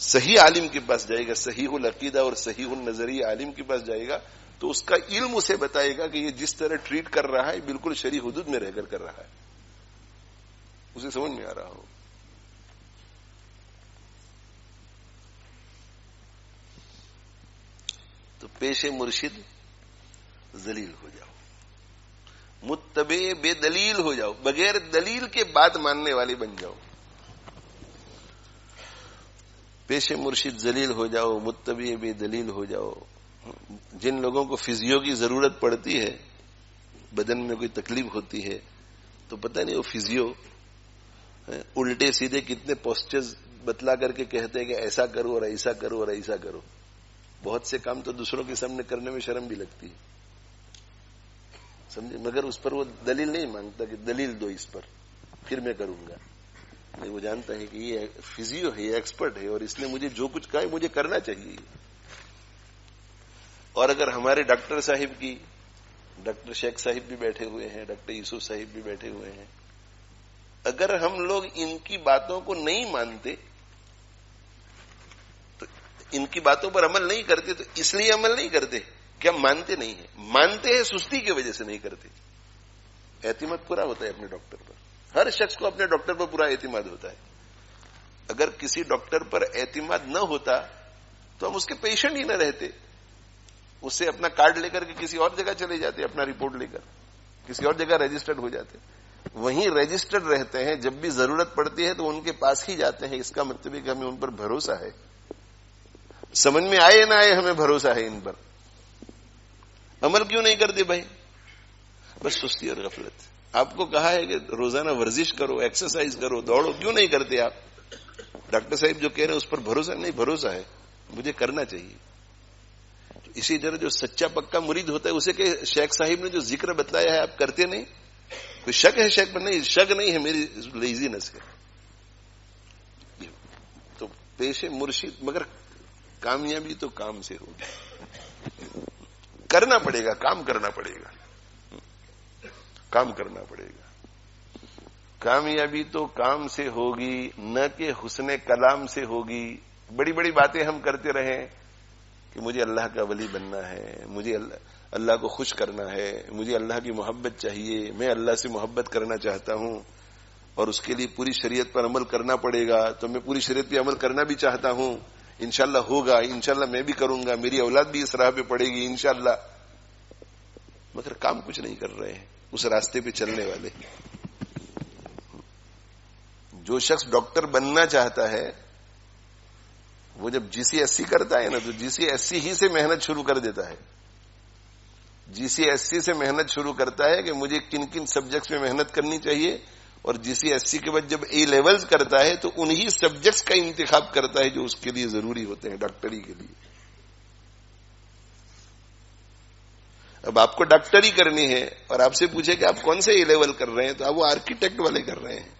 صحیح عالم کے پاس جائے گا، صحیح العقیدہ اور صحیح النظریہ عالم کے پاس جائے گا، تو اس کا علم اسے بتائے گا کہ یہ جس طرح ٹریٹ کر رہا ہے بالکل شرعی حدود میں رہ کر رہا ہے، اسے سمجھ میں آ رہا ہو۔ تو پیش مرشد ذلیل ہو جاؤ، متبع بے دلیل ہو جاؤ، بغیر دلیل کے بات ماننے والے بن جاؤ، پیش مرشد ذلیل ہو جاؤ، متبع بے دلیل ہو جاؤ۔ جن لوگوں کو فزیو کی ضرورت پڑتی ہے، بدن میں کوئی تکلیف ہوتی ہے، تو پتہ نہیں وہ فزیو الٹے سیدھے کتنے پوسچرز بتلا کر کے کہتے ہیں کہ ایسا کرو اور ایسا کرو اور ایسا کرو، بہت سے کام تو دوسروں کے سامنے کرنے میں شرم بھی لگتی ہے، سمجھے، مگر اس پر وہ دلیل نہیں مانگتا کہ دلیل دو اس پر پھر میں کروں گا، نہیں، وہ جانتا ہے کہ یہ فزیو ہے، یہ ایکسپرٹ ہے، اور اس نے مجھے جو کچھ کہا ہے مجھے کرنا چاہیے۔ اور اگر ہمارے ڈاکٹر صاحب کی، ڈاکٹر شیخ صاحب بھی بیٹھے ہوئے ہیں، ڈاکٹر یوسف صاحب بھی بیٹھے ہوئے ہیں، اگر ہم لوگ ان کی باتوں کو نہیں مانتے، تو ان کی باتوں پر عمل نہیں کرتے، تو اس لیے عمل نہیں کرتے کہ ہم مانتے نہیں ہیں، مانتے ہیں سستی کی وجہ سے نہیں کرتے۔ اعتماد پورا ہوتا ہے اپنے ڈاکٹر پر، ہر شخص کو اپنے ڈاکٹر پر پورا اعتماد ہوتا ہے، اگر کسی ڈاکٹر پر اعتماد نہ ہوتا تو ہم اس کے پیشنٹ ہی نہ رہتے، اس سے اپنا کارڈ لے کر کے کسی اور جگہ چلے جاتے، اپنا رپورٹ لے کر کسی اور جگہ رجسٹرڈ ہو جاتے، وہیں رجسٹرڈ رہتے ہیں، جب بھی ضرورت پڑتی ہے تو ان کے پاس ہی جاتے ہیں، اس کا مطلب ہے کہ ہمیں ان پر بھروسہ ہے، سمجھ میں آئے نہ آئے ہمیں بھروسہ ہے ان پر۔ عمل کیوں نہیں کرتے بھائی؟ بس سستی اور غفلت۔ آپ کو کہا ہے کہ روزانہ ورزش کرو، ایکسرسائز کرو، دوڑو، کیوں نہیں کرتے آپ؟ ڈاکٹر صاحب جو کہہ رہے ہیں اس پر بھروسہ نہیں، بھروسہ ہے، مجھے کرنا چاہیے۔ تو اسی طرح جو سچا پکا مرید ہوتا ہے اسے کہ شیخ صاحب نے جو ذکر بتلایا ہے آپ کرتے نہیں، کوئی شک ہے شیخ پر؟ نہیں، شک نہیں ہے، میری لیزینس ہے۔ تو پیش مرشد، مگر کامیابی تو کام سے ہوگی، کرنا پڑے گا، کام کرنا پڑے گا، کام کرنا پڑے گا۔ کامیابی تو کام سے ہوگی، نہ کہ حسن کلام سے ہوگی۔ بڑی بڑی باتیں ہم کرتے رہیں کہ مجھے اللہ کا ولی بننا ہے، مجھے اللہ کو خوش کرنا ہے، مجھے اللہ کی محبت چاہیے، میں اللہ سے محبت کرنا چاہتا ہوں، اور اس کے لیے پوری شریعت پر عمل کرنا پڑے گا، تو میں پوری شریعت پہ عمل کرنا بھی چاہتا ہوں، انشاءاللہ ہوگا، انشاءاللہ میں بھی کروں گا، میری اولاد بھی اس راہ پہ پڑے گی انشاءاللہ، مگر کام کچھ نہیں کر رہے ہیں اس راستے پہ چلنے والے۔ جو شخص ڈاکٹر بننا چاہتا ہے وہ جب جی سی ایس سی کرتا ہے نا، تو جی سی ایس سی ہی سے محنت شروع کر دیتا ہے، جی سی ایس سی سے محنت شروع کرتا ہے کہ مجھے کن کن سبجیکٹس میں محنت کرنی چاہیے، اور جی سی ایس سی کے بعد جب اے لیولز کرتا ہے تو انہی سبجیکٹس کا انتخاب کرتا ہے جو اس کے لیے ضروری ہوتے ہیں ڈاکٹری کے لیے۔ اب آپ کو ڈاکٹری کرنی ہے اور آپ سے پوچھے کہ آپ کون سے اے لیول کر رہے ہیں، تو آپ وہ آرکیٹیکٹ والے کر رہے ہیں،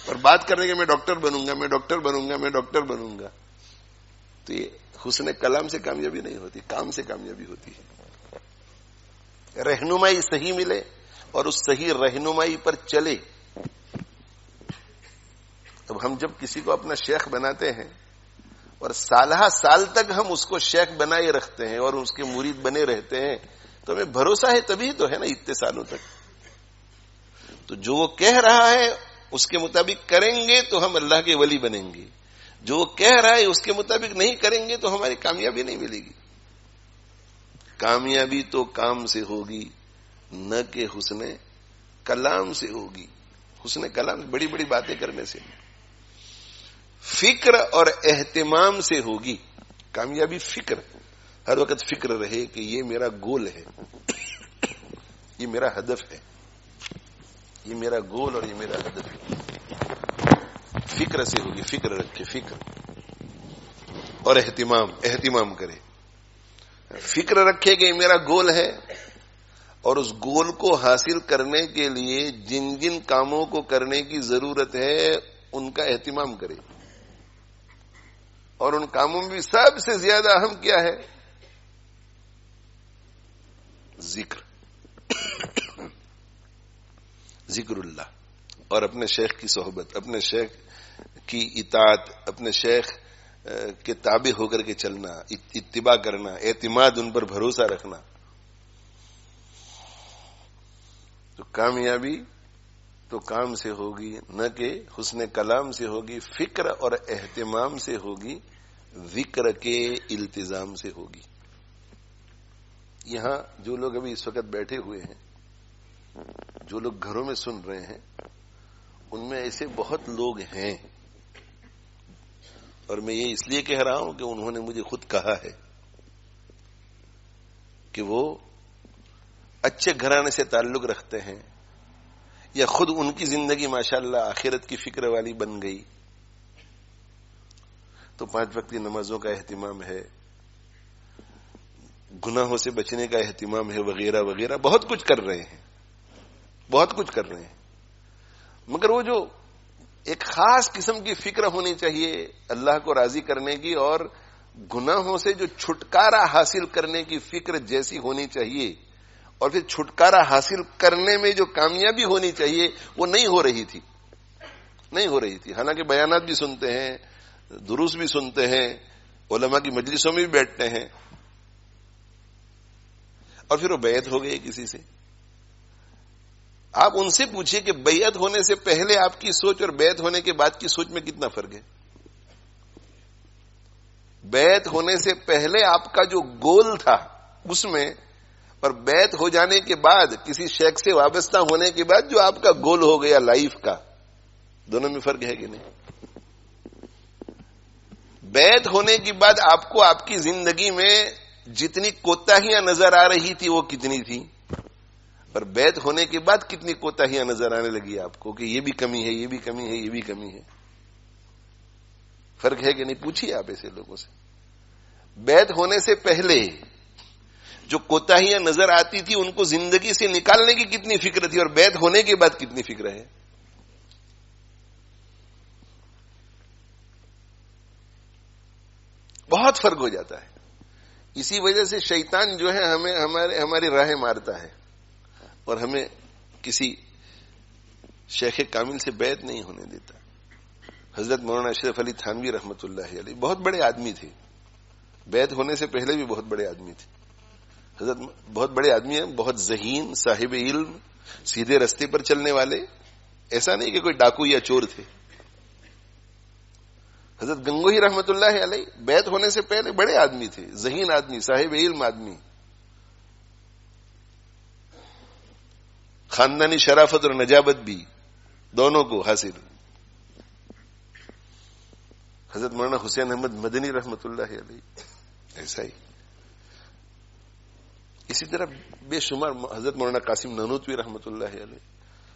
اور بات کر رہے ہیں کہ میں ڈاکٹر بنوں گا، میں ڈاکٹر بنوں گا، میں ڈاکٹر بنوں گا، تو یہ حسن کلام سے کامیابی نہیں ہوتی، کام سے کامیابی ہوتی ہے۔ رہنمائی صحیح ملے اور اس صحیح رہنمائی پر چلے۔ اب ہم جب کسی کو اپنا شیخ بناتے ہیں اور سالہ سال تک ہم اس کو شیخ بنائے رکھتے ہیں اور اس کے مرید بنے رہتے ہیں، تو ہمیں بھروسہ ہے، تبھی تو ہے نا اتنے سالوں تک۔ تو جو وہ کہہ رہا ہے اس کے مطابق کریں گے تو ہم اللہ کے ولی بنیں گے، جو وہ کہہ رہا ہے اس کے مطابق نہیں کریں گے تو ہماری کامیابی نہیں ملے گی. کامیابی تو کام سے ہوگی نہ کہ حسن کلام سے ہوگی. حسن کلام بڑی بڑی باتیں کرنے سے، فکر اور اہتمام سے ہوگی کامیابی. فکر، ہر وقت فکر رہے کہ یہ میرا گول ہے، یہ میرا ہدف ہے، یہ میرا گول اور یہ میرا ہدف ہے. فکر سے ہوگی، فکر رکھے، فکر اور اہتمام کرے. فکر رکھے کہ یہ میرا گول ہے اور اس گول کو حاصل کرنے کے لیے جن جن کاموں کو کرنے کی ضرورت ہے ان کا اہتمام کرے. اور ان کاموں میں بھی سب سے زیادہ اہم کیا ہے؟ ذکر. ذکر اللہ اور اپنے شیخ کی صحبت، اپنے شیخ کی اطاعت، اپنے شیخ کے تابع ہو کر کے چلنا، اتباع کرنا، اعتماد، ان پر بھروسہ رکھنا. تو کامیابی تو کام سے ہوگی نہ کہ حسن کلام سے ہوگی، فکر اور اہتمام سے ہوگی، ذکر کے التزام سے ہوگی. یہاں جو لوگ ابھی اس وقت بیٹھے ہوئے ہیں، جو لوگ گھروں میں سن رہے ہیں، ان میں ایسے بہت لوگ ہیں، اور میں یہ اس لیے کہہ رہا ہوں کہ انہوں نے مجھے خود کہا ہے کہ وہ اچھے گھرانے سے تعلق رکھتے ہیں، یا خود ان کی زندگی ماشاءاللہ آخرت کی فکر والی بن گئی، تو 5 وقتی نمازوں کا اہتمام ہے، گناہوں سے بچنے کا اہتمام ہے، وغیرہ وغیرہ، بہت کچھ کر رہے ہیں، بہت کچھ کر رہے ہیں. مگر وہ جو ایک خاص قسم کی فکر ہونی چاہیے اللہ کو راضی کرنے کی، اور گناہوں سے جو چھٹکارا حاصل کرنے کی فکر جیسی ہونی چاہیے، اور پھر چھٹکارا حاصل کرنے میں جو کامیابی ہونی چاہیے، وہ نہیں ہو رہی تھی، نہیں ہو رہی تھی. حالانکہ بیانات بھی سنتے ہیں، دروس بھی سنتے ہیں، علماء کی مجلسوں میں بھی بیٹھتے ہیں، اور پھر وہ بیعت ہو گئی کسی سے. آپ ان سے پوچھئے کہ بیعت ہونے سے پہلے آپ کی سوچ اور بیعت ہونے کے بعد کی سوچ میں کتنا فرق ہے. بیعت ہونے سے پہلے آپ کا جو گول تھا اس میں، اور بیعت ہو جانے کے بعد کسی شیخ سے وابستہ ہونے کے بعد جو آپ کا گول ہو گیا لائف کا، دونوں میں فرق ہے کہ نہیں؟ بیعت ہونے کے بعد آپ کو آپ کی زندگی میں جتنی کوتاہیاں نظر آ رہی تھی وہ کتنی تھی، اور بیعت ہونے کے بعد کتنی کوتاہیاں نظر آنے لگی آپ کو کہ یہ بھی کمی ہے، یہ بھی کمی ہے، یہ بھی کمی ہے. فرق ہے کہ نہیں؟ پوچھیے آپ ایسے لوگوں سے. بیعت ہونے سے پہلے جو کوتاہیاں نظر آتی تھی ان کو زندگی سے نکالنے کی کتنی فکر تھی، اور بیعت ہونے کے بعد کتنی فکر ہے. بہت فرق ہو جاتا ہے. اسی وجہ سے شیطان جو ہے ہمیں ہماری راہیں مارتا ہے، اور ہمیں کسی شیخ کامل سے بیعت نہیں ہونے دیتا. حضرت مولانا اشرف علی تھانوی رحمۃ اللہ علیہ بہت بڑے آدمی تھے، بیعت ہونے سے پہلے بھی بہت بڑے آدمی تھے. حضرت بہت بڑے آدمی ہیں، بہت ذہین، صاحب علم، سیدھے رستے پر چلنے والے، ایسا نہیں کہ کوئی ڈاکو یا چور تھے. حضرت گنگوہی رحمۃ اللہ علیہ بیعت ہونے سے پہلے بڑے آدمی تھے، ذہین آدمی، صاحب علم آدمی، خاندانی شرافت اور نجابت بھی دونوں کو حاصل. حضرت مولانا حسین احمد مدنی رحمۃ اللہ علیہ ایسا ہی. اسی طرح بے شمار حضرت مولانا قاسم نانوتوی رحمۃ اللہ علیہ،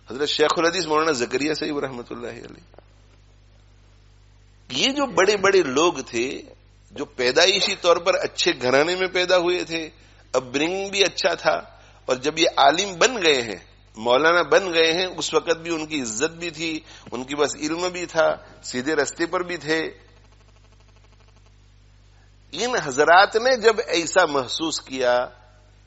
حضرت شیخ الحدیث مولانا زکریا صاحب رحمۃ اللہ علیہ. یہ جو بڑے بڑے لوگ تھے جو پیدائشی طور پر اچھے گھرانے میں پیدا ہوئے تھے، اپبرنگنگ بھی اچھا تھا، اور جب یہ عالم بن گئے ہیں، مولانا بن گئے ہیں، اس وقت بھی ان کی عزت بھی تھی، ان کی بس علم بھی تھا، سیدھے رستے پر بھی تھے. ان حضرات نے جب ایسا محسوس کیا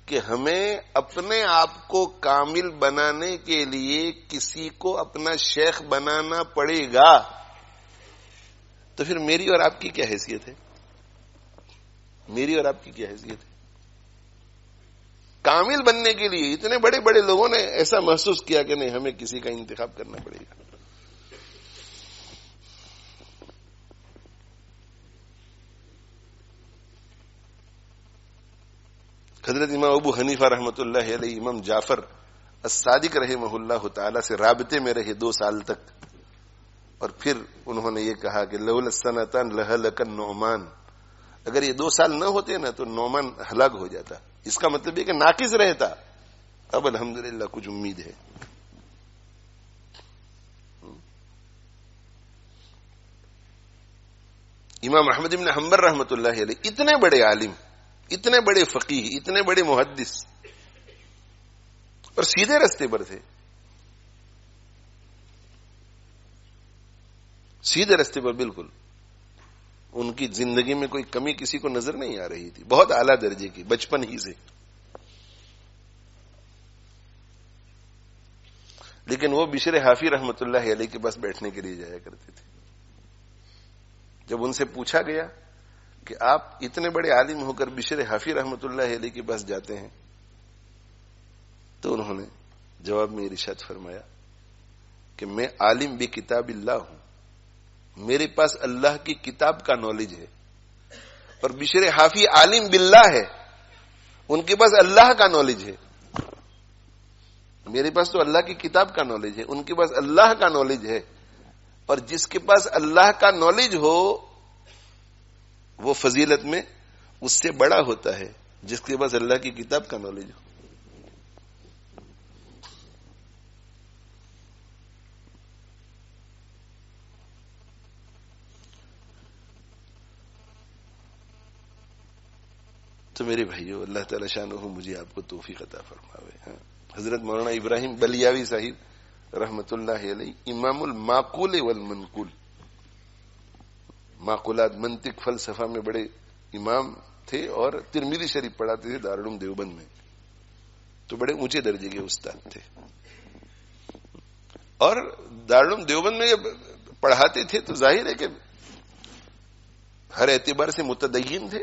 کہ ہمیں اپنے آپ کو کامل بنانے کے لیے کسی کو اپنا شیخ بنانا پڑے گا، تو پھر میری اور آپ کی کیا حیثیت ہے؟ میری اور آپ کی کیا حیثیت ہے؟ کامل بننے کے لیے اتنے بڑے بڑے لوگوں نے ایسا محسوس کیا کہ نہیں، ہمیں کسی کا انتخاب کرنا پڑے گا. حضرت امام ابو حنیفہ رحمۃ اللہ علیہ امام جعفر الصادق رحمہ اللہ تعالی سے رابطے میں رہے 2 سال تک، اور پھر انہوں نے یہ کہا کہ لولا السنتان لہلک النعمان، اگر یہ 2 سال نہ ہوتے نا تو نعمان ہلاک ہو جاتا. اس کا مطلب یہ کہ ناقص رہتا. اب الحمدللہ کچھ امید ہے. امام احمد بن حنبل رحمۃ اللہ علیہ اتنے بڑے عالم، اتنے بڑے فقیہ، اتنے بڑے محدث، اور سیدھے رستے پر تھے، سیدھے رستے پر بالکل. ان کی زندگی میں کوئی کمی کسی کو نظر نہیں آ رہی تھی، بہت اعلیٰ درجے کی بچپن ہی سے. لیکن وہ بشر حافی رحمۃ اللہ علیہ کے پاس بیٹھنے کے لیے جایا کرتے تھے. جب ان سے پوچھا گیا کہ آپ اتنے بڑے عالم ہو کر بشر حافی رحمۃ اللہ علیہ کے پاس جاتے ہیں، تو انہوں نے جواب میں ارشاد فرمایا کہ میں عالم بکتاب اللہ ہوں، میرے پاس اللہ کی کتاب کا نالج ہے، اور بشر حافی عالم باللہ ہے، ان کے پاس اللہ کا نالج ہے. میرے پاس تو اللہ کی کتاب کا نالج ہے، ان کے پاس اللہ کا نالج ہے. اور جس کے پاس اللہ کا نالج ہو وہ فضیلت میں اس سے بڑا ہوتا ہے جس کے پاس اللہ کی کتاب کا نالج ہو. تو میرے بھائیو، اللہ تعالی شانہ مجھے آپ کو توفیق عطا فرماوے. حضرت مولانا ابراہیم بلیاوی صاحب رحمت اللہ علیہ امام المعقول والمنقول، معقولات، منطق، فلسفہ میں بڑے امام تھے، اور ترمذی شریف پڑھاتے تھے دارالعلوم دیوبند میں، تو بڑے اونچے درجے کے استاد تھے. اور دارالعلوم دیوبند میں جب پڑھاتے تھے تو ظاہر ہے کہ ہر اعتبار سے متدین تھے،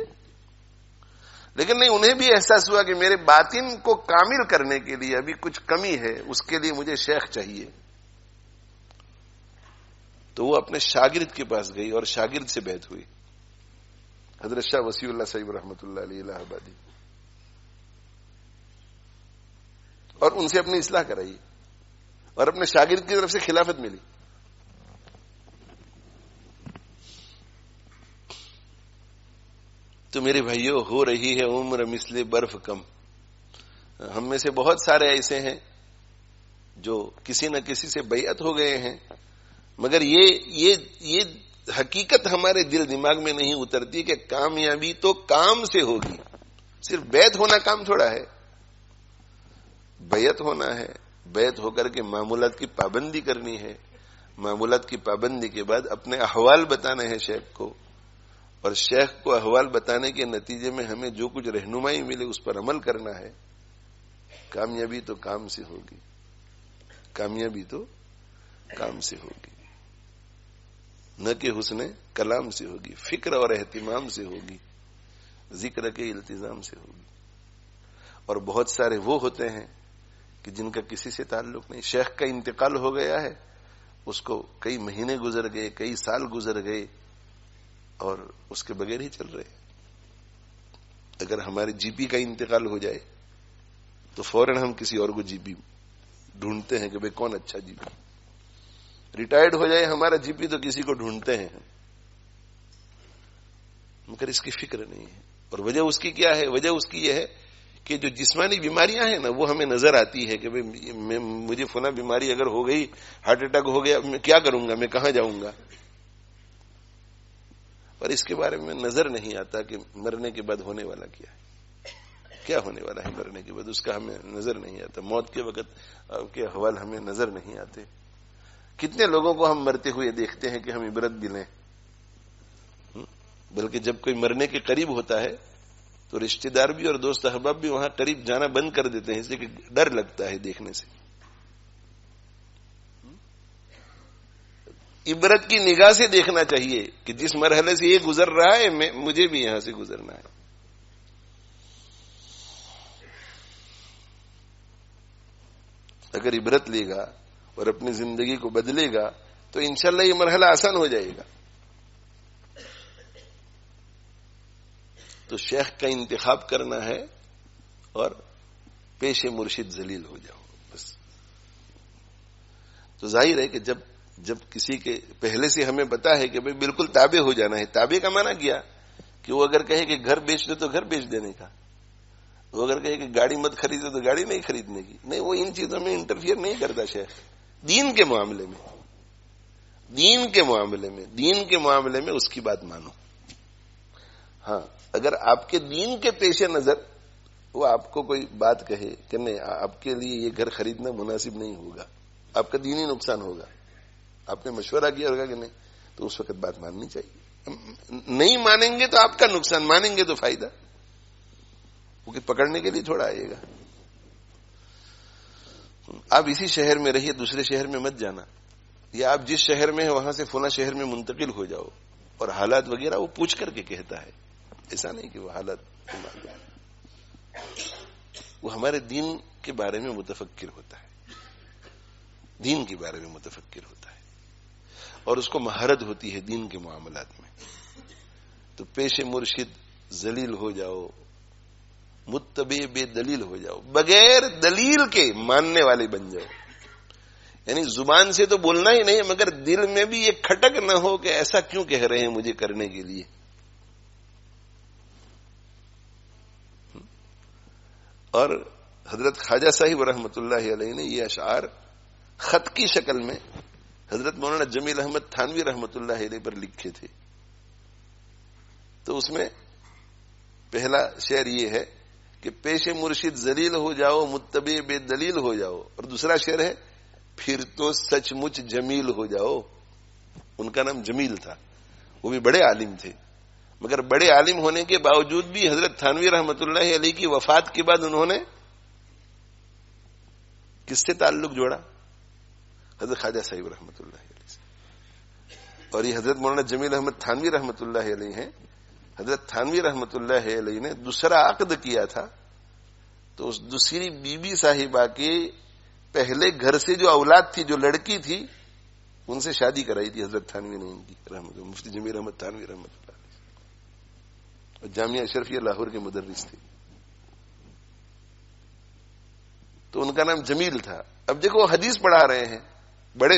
لیکن نہیں، انہیں بھی احساس ہوا کہ میرے باطن کو کامل کرنے کے لیے ابھی کچھ کمی ہے، اس کے لیے مجھے شیخ چاہیے. تو وہ اپنے شاگرد کے پاس گئی اور شاگرد سے بیعت ہوئی، حضرت شاہ وسیع اللہ صاحب رحمۃ اللہ علیہ الہ آبادی، اور ان سے اپنی اصلاح کرائی، اور اپنے شاگرد کی طرف سے خلافت ملی. تو میرے بھائیوں، ہو رہی ہے عمر مثل برف کم. ہم میں سے بہت سارے ایسے ہیں جو کسی نہ کسی سے بیعت ہو گئے ہیں، مگر یہ حقیقت ہمارے دل دماغ میں نہیں اترتی کہ کامیابی تو کام سے ہوگی. صرف بیعت ہونا کام تھوڑا ہے، بیعت ہونا ہے، بیعت ہو کر کے معمولات کی پابندی کرنی ہے، معمولات کی پابندی کے بعد اپنے احوال بتانے ہیں شیخ کو، اور شیخ کو احوال بتانے کے نتیجے میں ہمیں جو کچھ رہنمائی ملے اس پر عمل کرنا ہے. کامیابی تو کام سے ہوگی، کامیابی تو کام سے ہوگی، نہ کہ حسن کلام سے ہوگی، فکر اور اہتمام سے ہوگی، ذکر کے التزام سے ہوگی. اور بہت سارے وہ ہوتے ہیں کہ جن کا کسی سے تعلق نہیں. شیخ کا انتقال ہو گیا ہے، اس کو کئی مہینے گزر گئے، کئی سال گزر گئے، اور اس کے بغیر ہی چل رہے. اگر ہمارے جی پی کا انتقال ہو جائے تو فوراً ہم کسی اور کو جی پی ڈھونڈتے ہیں کہ بھئی کون اچھا جی پی. ریٹائرڈ ہو جائے ہمارا جی پی تو کسی کو ڈھونڈتے ہیں، مگر اس کی فکر نہیں ہے. اور وجہ اس کی کیا ہے؟ وجہ اس کی یہ ہے کہ جو جسمانی بیماریاں ہیں نا، وہ ہمیں نظر آتی ہے کہ بھئی مجھے فلاں بیماری اگر ہو گئی، ہارٹ اٹیک ہو گیا، میں کیا کروں گا، میں کہاں جاؤں گا. اور اس کے بارے میں نظر نہیں آتا کہ مرنے کے بعد ہونے والا کیا ہے، کیا ہونے والا ہے مرنے کے بعد، اس کا ہمیں نظر نہیں آتا. موت کے وقت کے احوال ہمیں نظر نہیں آتے. کتنے لوگوں کو ہم مرتے ہوئے دیکھتے ہیں کہ ہم عبرت بھی لیں، بلکہ جب کوئی مرنے کے قریب ہوتا ہے تو رشتہ دار بھی اور دوست احباب بھی وہاں قریب جانا بند کر دیتے ہیں، اس لیے کہ ڈر لگتا ہے دیکھنے سے. عبرت کی نگاہ سے دیکھنا چاہیے کہ جس مرحلے سے یہ گزر رہا ہے مجھے بھی یہاں سے گزرنا ہے. اگر عبرت لے گا اور اپنی زندگی کو بدلے گا تو انشاءاللہ یہ مرحلہ آسان ہو جائے گا. تو شیخ کا انتخاب کرنا ہے اور پیش مرشد ذلیل ہو جاؤ بس. تو ظاہر ہے کہ جب کسی کے پہلے سے ہمیں پتا ہے کہ بھئی بالکل تابع ہو جانا ہے. تابع کا معنی کیا کہ وہ اگر کہے کہ گھر بیچ دے تو گھر بیچ دینے کا, وہ اگر کہے کہ گاڑی مت خریدے تو گاڑی نہیں خریدنے کی. نہیں, وہ ان چیزوں میں انٹرفیئر نہیں کرتا شیخ. دین کے معاملے میں اس کی بات مانو. ہاں, اگر آپ کے دین کے پیش نظر وہ آپ کو کوئی بات کہے کہ نہیں آپ کے لیے یہ گھر خریدنا مناسب نہیں ہوگا, آپ کا دینی نقصان ہوگا, آپ نے مشورہ کیا ہوگا کہ نہیں, تو اس وقت بات ماننی چاہیے. نہیں مانیں گے تو آپ کا نقصان, مانیں گے تو فائدہ, کیونکہ پکڑنے کے لیے تھوڑا آئے گا. آپ اسی شہر میں رہیے, دوسرے شہر میں مت جانا, یا آپ جس شہر میں ہیں وہاں سے فلاں شہر میں منتقل ہو جاؤ. اور حالات وغیرہ وہ پوچھ کر کے کہتا ہے, ایسا نہیں کہ وہ حالات وہ ہمارے دین کے بارے میں متفکر ہوتا ہے, دین کے بارے میں متفکر ہوتا ہے, اور اس کو مہارت ہوتی ہے دین کے معاملات میں. تو پیش مرشد ذلیل ہو جاؤ, متبع بے دلیل ہو جاؤ, بغیر دلیل کے ماننے والے بن جاؤ. یعنی زبان سے تو بولنا ہی نہیں, مگر دل میں بھی یہ کھٹک نہ ہو کہ ایسا کیوں کہہ رہے ہیں مجھے کرنے کے لیے. اور حضرت خواجہ صاحب رحمۃ اللہ علیہ نے یہ اشعار خط کی شکل میں حضرت مولانا جمیل احمد تھانوی رحمۃ اللہ علیہ پر لکھے تھے. تو اس میں پہلا شعر یہ ہے کہ پیش مرشد ذلیل ہو جاؤ, متبع بے دلیل ہو جاؤ. اور دوسرا شعر ہے پھر تو سچ مچ جمیل ہو جاؤ. ان کا نام جمیل تھا, وہ بھی بڑے عالم تھے, مگر بڑے عالم ہونے کے باوجود بھی حضرت تھانوی رحمۃ اللہ علیہ کی وفات کے بعد انہوں نے کس سے تعلق جوڑا؟ حضرت خواجہ صاحب رحمۃ اللہ علیہ سے. اور یہ حضرت مولانا جمیل احمد تھانوی رحمۃ اللہ علیہ ہیں. حضرت تھانوی رحمۃ اللہ علیہ نے دوسرا عقد کیا تھا, تو اس دوسری بی بی صاحبہ کے پہلے گھر سے جو اولاد تھی, جو لڑکی تھی, ان سے شادی کرائی تھی حضرت تھانوی نے ان کی رحمت, مفتی جمیل احمد تھانوی رحمۃ اللہ علیہ. اور جامعہ اشرفیہ لاہور کے مدرس تھے, تو ان کا نام جمیل تھا. اب دیکھو حدیث پڑھا رہے ہیں, بڑے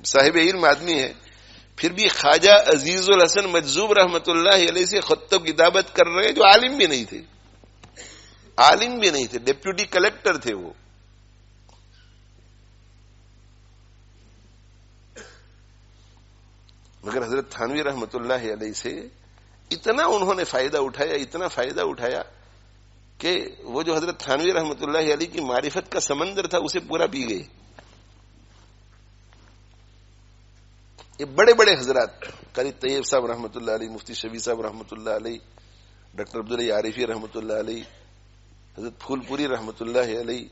صاحب علم آدمی ہیں, پھر بھی خواجہ عزیز الحسن مجذوب رحمۃ اللہ علیہ سے خط و کتابت کر رہے ہیں, جو عالم بھی نہیں تھے, ڈپٹی کلیکٹر تھے وہ. مگر حضرت تھانوی رحمۃ اللہ علیہ سے اتنا انہوں نے فائدہ اٹھایا کہ وہ جو حضرت تھانوی رحمۃ اللہ علیہ کی معرفت کا سمندر تھا اسے پورا پی گئے. یہ بڑے بڑے حضرات, قاری طیب صاحب رحمۃ اللہ علیہ, مفتی شفیع صاحب رحمۃ اللہ علیہ, ڈاکٹر عبداللہ عارفی رحمۃ اللہ علیہ, حضرت پھول پوری رحمۃ اللہ علیہ,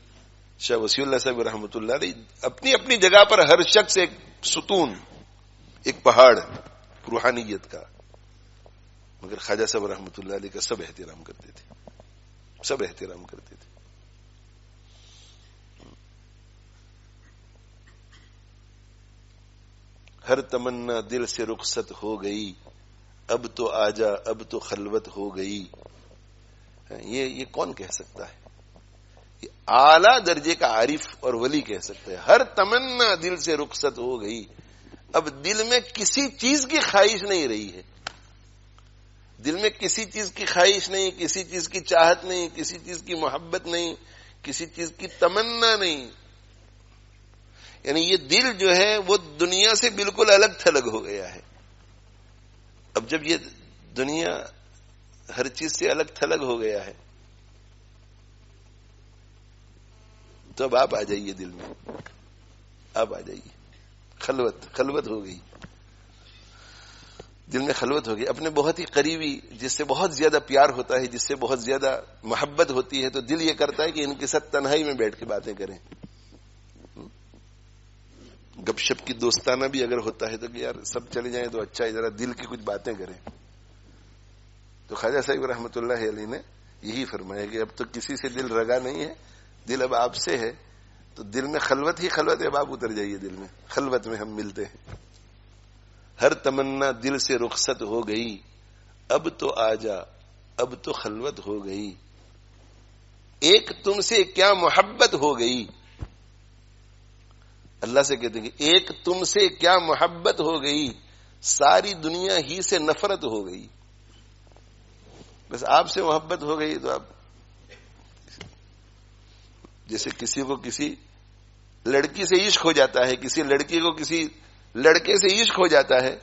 شاہ وسیع اللہ صاحب رحمۃ اللہ علیہ, اپنی اپنی جگہ پر ہر شخص ایک ستون, ایک پہاڑ روحانیت کا. مگر خواجہ صاحب رحمۃ اللہ علیہ کا سب احترام کرتے تھے. ہر تمنا دل سے رخصت ہو گئی, اب تو آجا اب تو خلوت ہو گئی. یہ کون کہہ سکتا ہے؟ یہ اعلیٰ درجے کا عارف اور ولی کہہ سکتا ہے. ہر تمنا دل سے رخصت ہو گئی, اب دل میں کسی چیز کی خواہش نہیں رہی ہے, دل میں کسی چیز کی خواہش نہیں, کسی چیز کی چاہت نہیں, کسی چیز کی محبت نہیں, کسی چیز کی تمنا نہیں. یعنی یہ دل جو ہے وہ دنیا سے بالکل الگ تھلگ ہو گیا ہے. اب جب یہ دنیا ہر چیز سے الگ تھلگ ہو گیا ہے تو اب آپ آ جائیے دل میں, آپ آ جائیے. خلوت ہو گئی, دل میں خلوت ہو گئی. اپنے بہت ہی قریبی جس سے بہت زیادہ پیار ہوتا ہے, جس سے بہت زیادہ محبت ہوتی ہے, تو دل یہ کرتا ہے کہ ان کے ساتھ تنہائی میں بیٹھ کے باتیں کریں. گپ شپ کی دوستانہ بھی اگر ہوتا ہے تو کہ یار سب چلے جائیں تو اچھا ہے, ذرا دل کی کچھ باتیں کریں. تو خواجہ صاحب رحمۃ اللہ علیہ نے یہی فرمایا کہ اب تو کسی سے دل رگا نہیں ہے, دل اب آپ سے ہے, تو دل میں خلوت ہی خلوت ہے. اب آپ اتر جائیے دل میں, خلوت میں ہم ملتے ہیں. ہر تمنا دل سے رخصت ہو گئی, اب تو آجا اب تو خلوت ہو گئی. ایک تم سے کیا محبت ہو گئی. اللہ سے کہتے ہیں کہ ایک تم سے کیا محبت ہو گئی، ساری دنیا ہی سے نفرت ہو گئی. بس آپ سے محبت ہو گئی تو آپ جیسے کسی کو کسی لڑکی سے عشق ہو جاتا ہے، کسی لڑکی کو کسی لڑکے سے عشق ہو جاتا ہے،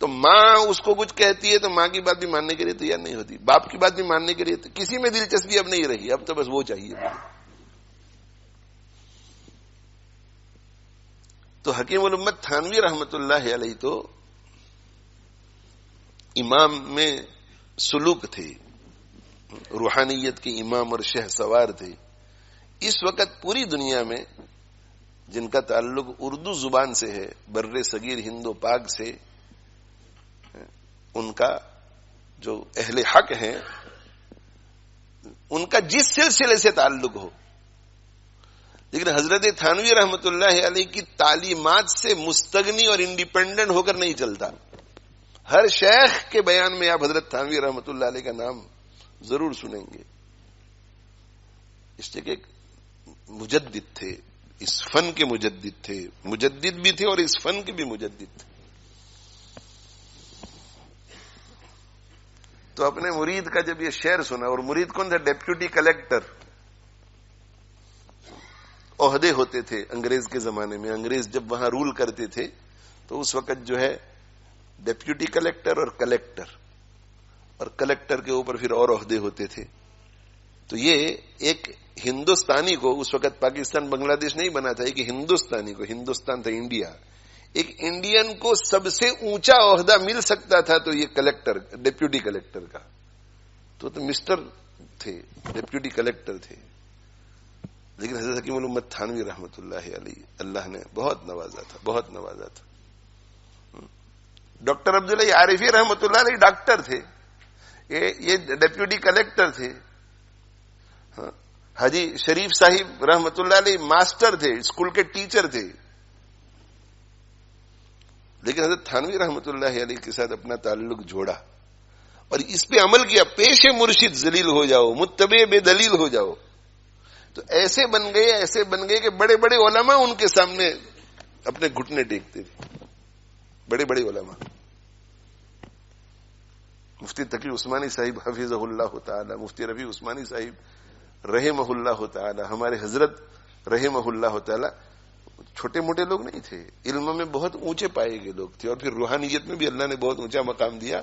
تو ماں اس کو کچھ کہتی ہے تو ماں کی بات بھی ماننے کے لیے تیار نہیں ہوتی، باپ کی بات بھی ماننے کے لیے کسی میں دلچسپی اب نہیں رہی، اب تو بس وہ چاہیے. تو حکیم الامت تھانوی رحمت اللہ علیہ تو امام میں سلوک تھے، روحانیت کے امام اور شہ سوار تھے. اس وقت پوری دنیا میں جن کا تعلق اردو زبان سے ہے، بر صغیر ہند و پاک سے، ان کا جو اہل حق ہیں ان کا جس سلسلے سے تعلق ہو، لیکن حضرت تھانوی رحمت اللہ علیہ کی تعلیمات سے مستغنی اور انڈیپینڈنٹ ہو کر نہیں چلتا. ہر شیخ کے بیان میں آپ حضرت تھانوی رحمت اللہ علیہ کا نام ضرور سنیں گے. اس لیے کہ مجدد تھے، اس فن کے مجدد تھے، مجدد بھی تھے اور اس فن کے بھی مجدد تھے. تو اپنے مرید کا جب یہ شعر سنا، اور مرید کون تھا؟ Deputy collector. عہدے ہوتے تھے انگریز کے زمانے میں، انگریز جب وہاں رول کرتے تھے تو اس وقت جو ہے ڈیپٹی کلیکٹر اور کلیکٹر، اور کلیکٹر کے اوپر پھر اور عہدے ہوتے تھے. تو یہ ایک ہندوستانی کو، اس وقت پاکستان بنگلہ دیش نہیں بنا تھا، ایک ہندوستانی کو، ہندوستان تھا انڈیا، ایک انڈین کو سب سے اونچا عہدہ مل سکتا تھا تو یہ کلیکٹر، ڈیپٹی کلیکٹر کا. تو مسٹر تھے، ڈیپٹی کلیکٹر تھے. لیکن حضرت حکیم الامت تھانوی رحمت اللہ علیہ اللہ نے بہت نوازا تھا، بہت نوازا تھا. ڈاکٹر عبداللہ عارفی رحمت اللہ علیہ ڈاکٹر تھے، یہ ڈیپٹی کلیکٹر تھے. حاجی شریف صاحب رحمت اللہ علیہ ماسٹر تھے، اسکول کے ٹیچر تھے. لیکن حضرت تھانوی رحمت اللہ علیہ کے ساتھ اپنا تعلق جوڑا اور اس پہ عمل کیا. پیش مرشد ذلیل ہو جاؤ، متبع بے دلیل ہو جاؤ. تو ایسے بن گئے کہ بڑے بڑے علماء ان کے سامنے اپنے گھٹنے ٹیکتے تھے. بڑے بڑے علماء، مفتی تقی عثمانی صاحب حفظہ اللہ تعالی، مفتی رفیع عثمانی صاحب رحمہ اللہ تعالی، ہمارے حضرت رحمہ اللہ تعالی چھوٹے موٹے لوگ نہیں تھے، علم میں بہت اونچے پائے گئے لوگ تھے، اور پھر روحانیت میں بھی اللہ نے بہت اونچا مقام دیا.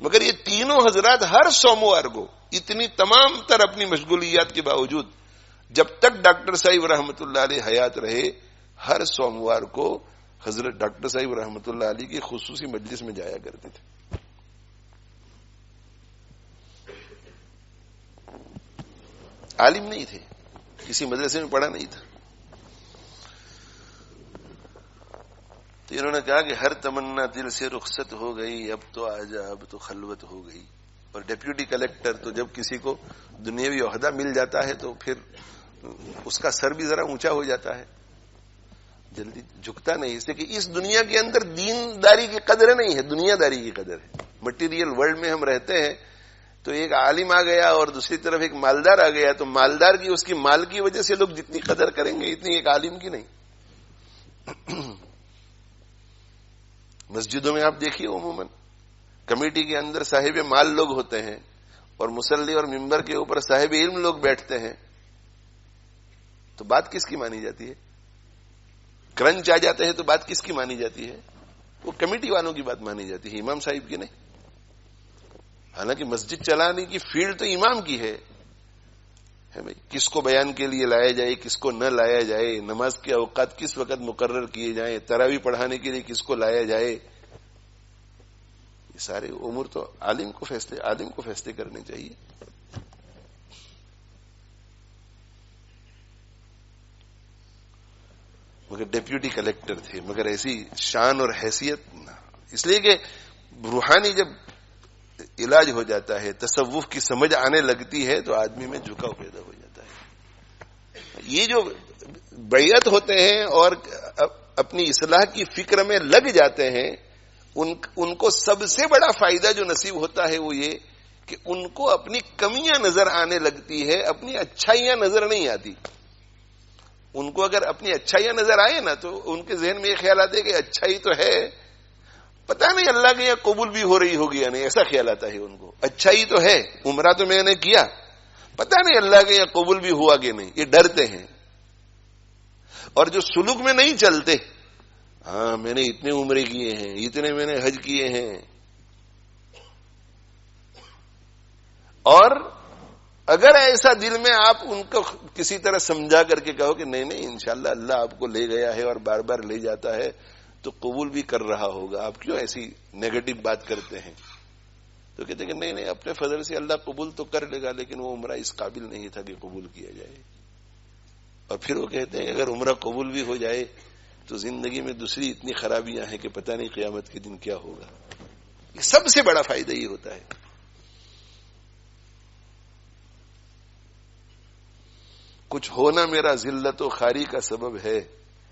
مگر یہ تینوں حضرات ہر سوموار کو، اتنی تمام تر اپنی مشغولیات کے باوجود، جب تک ڈاکٹر صاحب رحمت اللہ علیہ حیات رہے، ہر سوموار کو حضرت ڈاکٹر صاحب رحمت اللہ علیہ کی خصوصی مجلس میں جایا کرتے تھے. عالم نہیں تھے، کسی مدرسے میں پڑھا نہیں تھا. تو انہوں نے کہا کہ ہر تمنا دل سے رخصت ہو گئی، اب تو آجا، اب تو خلوت ہو گئی. اور ڈیپٹی کلیکٹر تو جب کسی کو دنیاوی عہدہ مل جاتا ہے تو پھر اس کا سر بھی ذرا اونچا ہو جاتا ہے، جلدی جھکتا نہیں. اس لیے کہ اس دنیا کے اندر دینداری کی قدر نہیں ہے، دنیا داری کی قدر ہے. مٹیریل ورلڈ میں ہم رہتے ہیں تو ایک عالم آ گیا اور دوسری طرف ایک مالدار آ گیا، تو مالدار کی، اس کی مال کی وجہ سے لوگ جتنی قدر کریں گے اتنی ایک عالم کی نہیں. مسجدوں میں آپ دیکھیے عموماً کمیٹی کے اندر صاحب مال لوگ ہوتے ہیں اور مصلی اور ممبر کے اوپر صاحب علم لوگ بیٹھتے ہیں، تو بات کس کی مانی جاتی ہے؟ کرنچ آ جاتے ہیں تو بات کس کی مانی جاتی ہے؟ وہ کمیٹی والوں کی بات مانی جاتی ہے، امام صاحب کی نہیں. حالانکہ مسجد چلانے کی فیلڈ تو امام کی ہے بھائی. کس کو بیان کے لیے لایا جائے، کس کو نہ لایا جائے، نماز کے اوقات کس وقت مقرر کیے جائیں، تراویح پڑھانے کے لیے کس کو لایا جائے، یہ سارے امور تو عالم کو فیصلے کرنے چاہیے. مگر ڈیپٹی کلیکٹر تھے، مگر ایسی شان اور حیثیت نہ. اس لیے کہ روحانی جب علاج ہو جاتا ہے، تصوف کی سمجھ آنے لگتی ہے تو آدمی میں جھکاؤ پیدا ہو جاتا ہے. یہ جو بیعت ہوتے ہیں اور اپنی اصلاح کی فکر میں لگ جاتے ہیں، ان کو سب سے بڑا فائدہ جو نصیب ہوتا ہے وہ یہ کہ ان کو اپنی کمیاں نظر آنے لگتی ہے، اپنی اچھائیاں نظر نہیں آتی. ان کو اگر اپنی اچھائیاں نظر آئے نا تو ان کے ذہن میں یہ خیال آتا ہے کہ اچھائی تو ہے، پتہ نہیں اللہ کے یہاں قبول بھی ہو رہی ہوگی یا نہیں، ایسا خیال آتا ہے ان کو. اچھائی تو ہے، عمرہ تو میں نے کیا، پتہ نہیں اللہ کے یہاں قبول بھی ہوا کہ نہیں، یہ ڈرتے ہیں. اور جو سلوک میں نہیں چلتے، ہاں میں نے اتنے عمرے کیے ہیں، اتنے میں نے حج کیے ہیں، اور اگر ایسا دل میں آپ ان کو کسی طرح سمجھا کر کے کہو کہ نہیں نہیں انشاءاللہ اللہ آپ کو لے گیا ہے اور بار بار لے جاتا ہے تو قبول بھی کر رہا ہوگا، آپ کیوں ایسی نیگیٹو بات کرتے ہیں؟ تو کہتے ہیں کہ نہیں نہیں اپنے فضل سے اللہ قبول تو کر لے گا، لیکن وہ عمرہ اس قابل نہیں تھا کہ قبول کیا جائے. اور پھر وہ کہتے ہیں کہ اگر عمرہ قبول بھی ہو جائے تو زندگی میں دوسری اتنی خرابیاں ہیں کہ پتہ نہیں قیامت کے دن کیا ہوگا. یہ سب سے بڑا فائدہ یہ ہوتا ہے. کچھ ہونا میرا ذلت و خاری کا سبب ہے،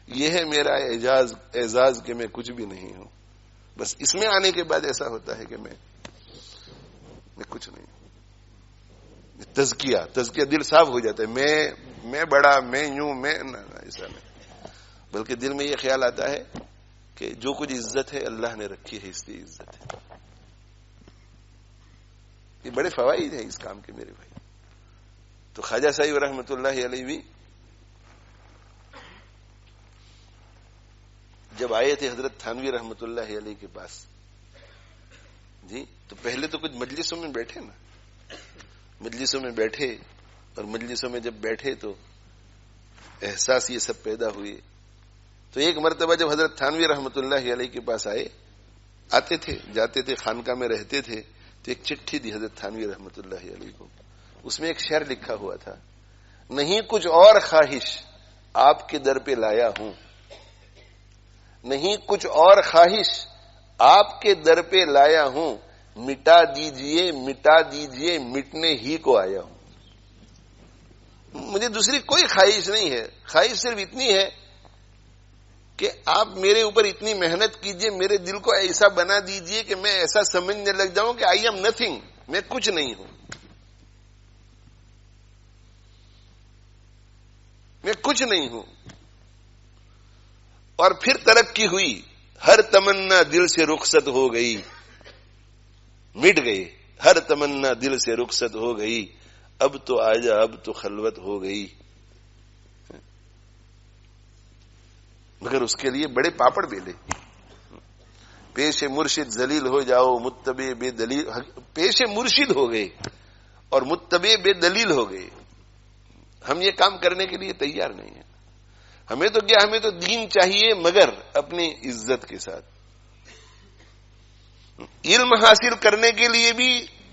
یہ ہے میرا اعزاز کہ میں کچھ بھی نہیں ہوں. بس اس میں آنے کے بعد ایسا ہوتا ہے کہ میں کچھ نہیں ہوں. تزکیہ دل صاف ہو جاتا ہے. میں بڑا، میں یوں، میں ایسا نہیں، بلکہ دل میں یہ خیال آتا ہے کہ جو کچھ عزت ہے اللہ نے رکھی ہے، اس لیے عزت ہے. یہ بڑے فوائد ہیں اس کام کے میرے بھائی. تو خواجہ صاحب رحمۃ اللہ علیہ بھی جب آئے تھے حضرت تھانوی رحمۃ اللہ علیہ کے پاس جی، تو پہلے تو کچھ مجلسوں میں بیٹھے نا، مجلسوں میں بیٹھے، اور مجلسوں میں جب بیٹھے تو احساس یہ سب پیدا ہوئے. تو ایک مرتبہ جب حضرت تھانوی رحمۃ اللہ علیہ کے پاس آتے تھے، جاتے تھے، خانقاہ میں رہتے تھے، تو ایک چٹھی دی حضرت تھانوی رحمۃ اللہ علیہ کو. اس میں ایک شعر لکھا ہوا تھا، نہیں کچھ اور خواہش آپ کے در پہ لایا ہوں، نہیں کچھ اور خواہش آپ کے در پہ لایا ہوں، مٹا دیجئے مٹا دیجئے مٹنے ہی کو آیا ہوں. مجھے دوسری کوئی خواہش نہیں ہے، خواہش صرف اتنی ہے کہ آپ میرے اوپر اتنی محنت کیجئے، میرے دل کو ایسا بنا دیجئے کہ میں ایسا سمجھنے لگ جاؤں کہ آئی ایم نتھنگ، میں کچھ نہیں ہوں، میں کچھ نہیں ہوں. اور پھر ترقی ہوئی، ہر تمنا دل سے رخصت ہو گئی، مٹ گئے، ہر تمنا دل سے رخصت ہو گئی، اب تو آجا اب تو خلوت ہو گئی. مگر اس کے لیے بڑے پاپڑ بیلے. پیش مرشد ذلیل ہو جاؤ، متبع بے دلیل، پیش مرشد ہو گئے اور متبع بے دلیل ہو گئے. ہم یہ کام کرنے کے لیے تیار نہیں ہیں. ہمیں تو کیا، ہمیں تو دین چاہیے مگر اپنی عزت کے ساتھ. علم حاصل کرنے کے لیے بھی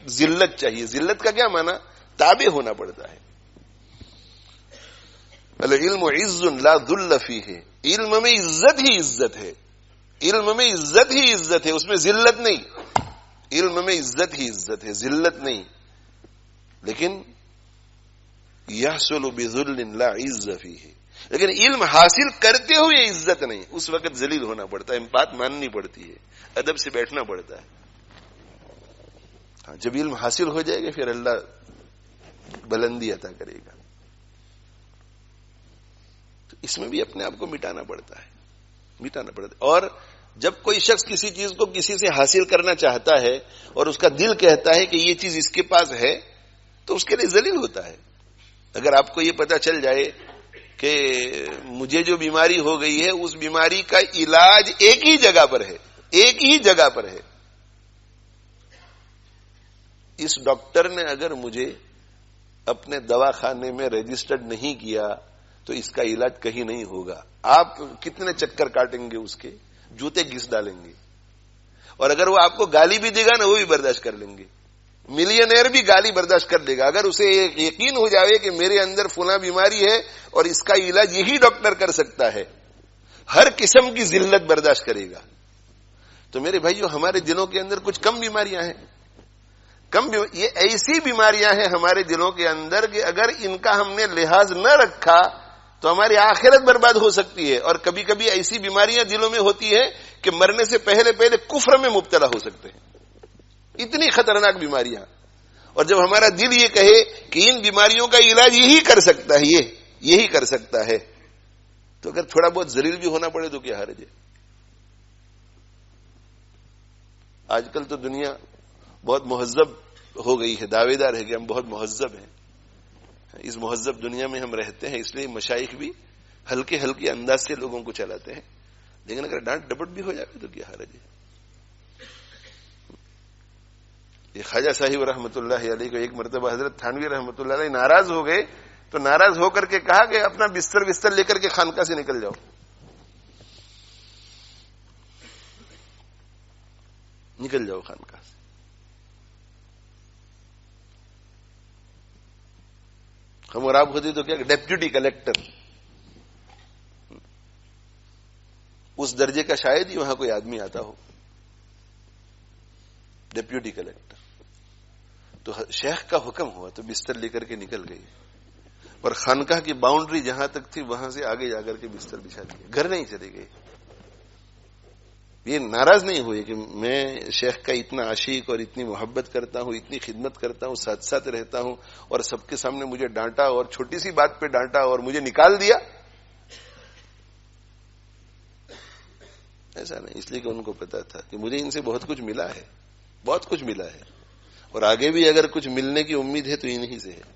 ذلت چاہیے. ذلت کا کیا معنی؟ تابع ہونا پڑتا ہے. العلم عز لا ذل فیہ، علم میں عزت ہی عزت ہے، علم میں عزت ہی عزت ہے، اس میں ذلت نہیں. علم میں عزت ہی عزت ہے، ذلت نہیں. لیکن یحصل بذل لا عز فیہ، لیکن علم حاصل کرتے ہوئے عزت نہیں، اس وقت ذلیل ہونا پڑتا ہے، بات ماننی پڑتی ہے، ادب سے بیٹھنا پڑتا ہے. جب علم حاصل ہو جائے گا پھر اللہ بلندی عطا کرے گا. تو اس میں بھی اپنے آپ کو مٹانا پڑتا ہے، مٹانا پڑتا ہے. اور جب کوئی شخص کسی چیز کو کسی سے حاصل کرنا چاہتا ہے اور اس کا دل کہتا ہے کہ یہ چیز اس کے پاس ہے تو اس کے لیے ذلیل ہوتا ہے. اگر آپ کو یہ پتا چل جائے کہ مجھے جو بیماری ہو گئی ہے اس بیماری کا علاج ایک ہی جگہ پر ہے، ایک ہی جگہ پر ہے، اس ڈاکٹر نے اگر مجھے اپنے دواخانے میں رجسٹرڈ نہیں کیا تو اس کا علاج کہیں نہیں ہوگا. آپ کتنے چکر کاٹیں گے، اس کے جوتے گھس ڈالیں گے، اور اگر وہ آپ کو گالی بھی دے گا نا وہ بھی برداشت کر لیں گے. ملینئر بھی گالی برداشت کر لے گا اگر اسے یقین ہو جائے کہ میرے اندر فلاں بیماری ہے اور اس کا علاج یہی ڈاکٹر کر سکتا ہے، ہر قسم کی ذلت برداشت کرے گا. تو میرے بھائیو، ہمارے دلوں کے اندر کچھ کم بیماریاں ہیں، یہ ایسی بیماریاں ہیں ہمارے دلوں کے اندر کہ اگر ان کا ہم نے لحاظ نہ رکھا تو ہماری آخرت برباد ہو سکتی ہے. اور کبھی کبھی ایسی بیماریاں دلوں میں ہوتی ہیں کہ مرنے سے پہلے کفر میں مبتلا ہو سکتے ہیں. اتنی خطرناک بیماریاں. اور جب ہمارا دل یہ کہے کہ ان بیماریوں کا علاج یہی کر سکتا ہے، یہی کر سکتا ہے، تو اگر تھوڑا بہت ذلیل بھی ہونا پڑے تو کیا حرج ہے؟ آج کل تو دنیا بہت مہذب ہو گئی ہے، دعوے دار ہے کہ ہم بہت مہذب ہیں. اس مہذب دنیا میں ہم رہتے ہیں، اس لیے مشائخ بھی ہلکے ہلکے انداز سے لوگوں کو چلاتے ہیں. لیکن اگر ڈانٹ ڈپٹ بھی ہو جائے تو کیا حرج ہے؟ یہ خواجہ صاحب رحمۃ اللہ علیہ کو ایک مرتبہ حضرت تھانوی رحمۃ اللہ علیہ ناراض ہو گئے تو ناراض ہو کر کے کہا کہ اپنا بستر لے کر کے خانقاہ سے نکل جاؤ، نکل جاؤ خانقاہ سے. ہم اور آپ ہوتے تو کیا، ڈیپٹی کلیکٹر، اس درجے کا شاید ہی وہاں کوئی آدمی آتا ہو، ڈیپٹی کلیکٹر. تو شیخ کا حکم ہوا تو بستر لے کر کے نکل گئی، اور خانقاہ کی باؤنڈری جہاں تک تھی وہاں سے آگے جا کر کے بستر بچھا لیا، گھر نہیں چلے گئے. یہ ناراض نہیں ہوئے کہ میں شیخ کا اتنا عاشق اور اتنی محبت کرتا ہوں، اتنی خدمت کرتا ہوں، ساتھ ساتھ رہتا ہوں، اور سب کے سامنے مجھے ڈانٹا اور چھوٹی سی بات پہ ڈانٹا اور مجھے نکال دیا. ایسا نہیں، اس لیے کہ ان کو پتا تھا کہ مجھے ان سے بہت کچھ ملا ہے، بہت کچھ ملا ہے، اور آگے بھی اگر کچھ ملنے کی امید ہے تو انہی سے ہے.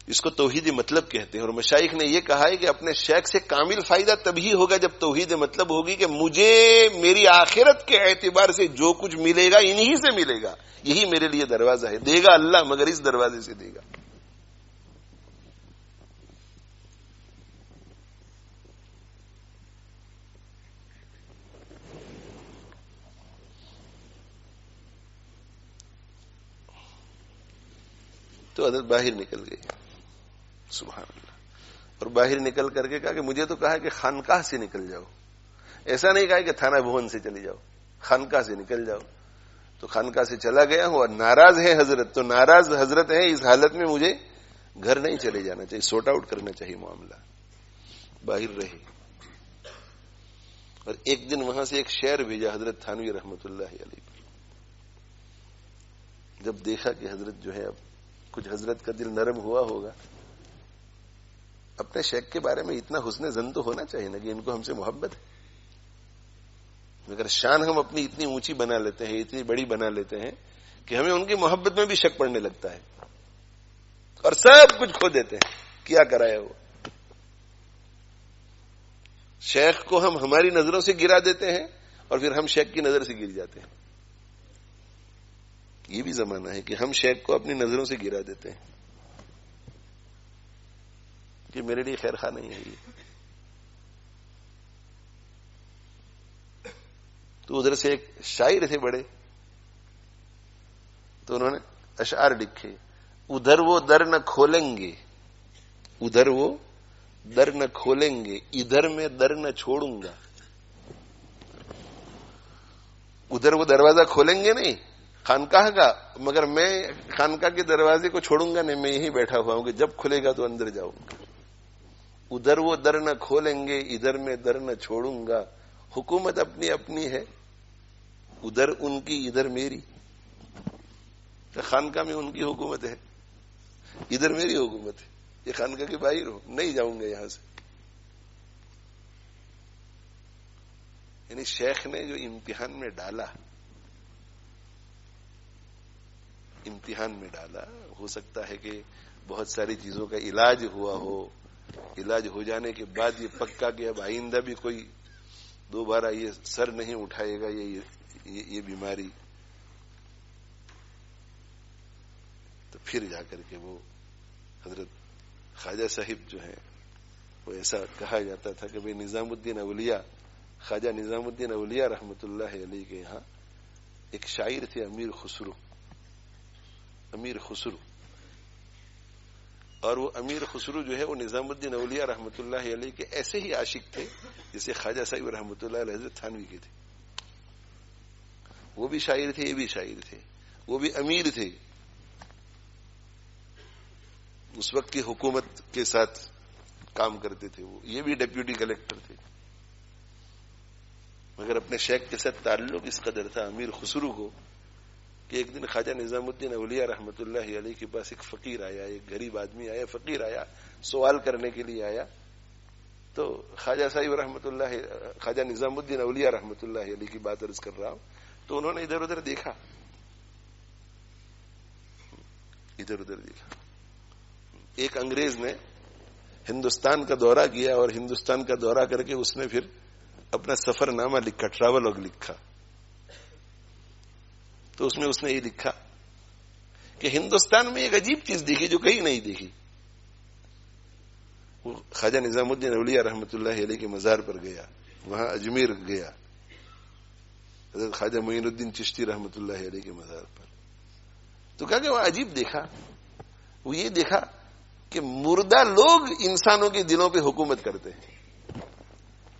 اس کو توحید مطلب کہتے ہیں. اور مشائخ نے یہ کہا ہے کہ اپنے شیخ سے کامل فائدہ تبھی ہوگا جب توحید مطلب ہوگی کہ مجھے میری آخرت کے اعتبار سے جو کچھ ملے گا انہی سے ملے گا، یہی میرے لیے دروازہ ہے. دے گا اللہ مگر اس دروازے سے دے گا. تو حضرت باہر نکل گئی، سبحان اللہ. اور باہر نکل کر کے کہا کہ مجھے تو کہا کہ خانقاہ سے نکل جاؤ، ایسا نہیں کہا کہ تھانہ بھون سے چلی جاؤ، خانقاہ سے نکل جاؤ. تو خانقاہ سے چلا گیا ہوں، اور ناراض ہے حضرت، تو ناراض حضرت ہے، اس حالت میں مجھے گھر نہیں چلے جانا چاہیے، سورٹ آؤٹ کرنا چاہیے معاملہ. باہر رہے. اور ایک دن وہاں سے ایک شعر بھیجا حضرت تھانوی رحمۃ اللہ علیہ کو. جب دیکھا کہ حضرت جو ہے اب کچھ حضرت کا دل نرم ہوا ہوگا، اپنے شیخ کے بارے میں اتنا حسن ظن تو ہونا چاہیے نا کہ ان کو ہم سے محبت ہے. مگر شان ہم اپنی اتنی اونچی بنا لیتے ہیں، اتنی بڑی بنا لیتے ہیں کہ ہمیں ان کی محبت میں بھی شک پڑنے لگتا ہے، اور سب کچھ کھو دیتے ہیں. کیا کرایا وہ شیخ کو ہم ہماری نظروں سے گرا دیتے ہیں، اور پھر ہم شیخ کی نظر سے گر جاتے ہیں. یہ بھی زمانہ ہے کہ ہم شیخ کو اپنی نظروں سے گرا دیتے ہیں کہ میرے لیے خیر خواہ نہیں ہے یہ. تو ادھر سے ایک شاعر تھے بڑے، تو انہوں نے اشعار لکھے. ادھر وہ در نہ کھولیں گے، ادھر وہ در نہ کھولیں گے، ادھر میں در نہ چھوڑوں گا. ادھر وہ دروازہ کھولیں گے نہیں خانقاہ کا، مگر میں خانقاہ کے دروازے کو چھوڑوں گا نہیں، میں یہیں بیٹھا ہوا ہوں کہ جب کھلے گا تو اندر جاؤں گا. ادھر وہ در نہ کھولیں گے، ادھر میں در نہ چھوڑوں گا. حکومت اپنی اپنی ہے، ادھر ان کی ادھر میری. خانقاہ میں ان کی حکومت ہے، ادھر میری حکومت ہے. یہ خانقاہ کے باہر ہو، نہیں جاؤں گا یہاں سے. یعنی شیخ نے جو امتحان میں ڈالا، امتحان میں ڈالا، ہو سکتا ہے کہ بہت ساری چیزوں کا علاج ہوا ہو، علاج ہو جانے کے بعد یہ پکا کہ اب آئندہ بھی کوئی دوبارہ یہ سر نہیں اٹھائے گا یہ بیماری. تو پھر جا کر کے وہ حضرت خواجہ صاحب جو ہیں وہ ایسا کہا جاتا تھا کہ بھئی نظام الدین اولیاء، خواجہ نظام الدین اولیاء رحمۃ اللہ علیہ کے یہاں ایک شاعر تھے امیر خسرو. امیر خسرو، اور وہ امیر خسرو جو ہے وہ نظام الدین اولیاء رحمۃ اللہ علیہ کے ایسے ہی عاشق تھے جیسے خواجہ صاحب رحمۃ اللہ علیہ حضرت تھانوی کے تھے. وہ بھی شاعر تھے، یہ بھی شاعر تھے. وہ بھی امیر تھے، اس وقت کی حکومت کے ساتھ کام کرتے تھے. وہ یہ بھی ڈپٹی کلیکٹر تھے، مگر اپنے شیخ کے ساتھ تعلق اس قدر تھا امیر خسرو کو کہ ایک دن خواجہ نظام الدین اولیاء رحمۃ اللہ علیہ کے پاس ایک فقیر آیا، ایک غریب آدمی آیا، فقیر آیا، سوال کرنے کے لیے آیا. تو خواجہ صاحب رحمۃ اللہ، خواجہ نظام الدین اولیاء رحمۃ اللہ علیہ کی بات عرض کر رہا ہوں. تو انہوں نے ادھر ادھر دیکھا، ایک انگریز نے ہندوستان کا دورہ کیا، اور ہندوستان کا دورہ کر کے اس نے پھر اپنا سفر نامہ لکھا، ٹریولوگ لکھا. تو اس میں اس نے یہ لکھا کہ ہندوستان میں ایک عجیب چیز دیکھی جو کہیں نہیں دیکھی. وہ خواجہ نظام الدین اولیاء رحمۃ اللہ علیہ کے مزار پر گیا، وہاں اجمیر گیا، حضرت خواجہ معین الدین چشتی رحمۃ اللہ علیہ کے مزار پر. تو کہا کہ وہاں عجیب دیکھا. وہ یہ دیکھا کہ مردہ لوگ انسانوں کے دلوں پہ حکومت کرتے ہیں.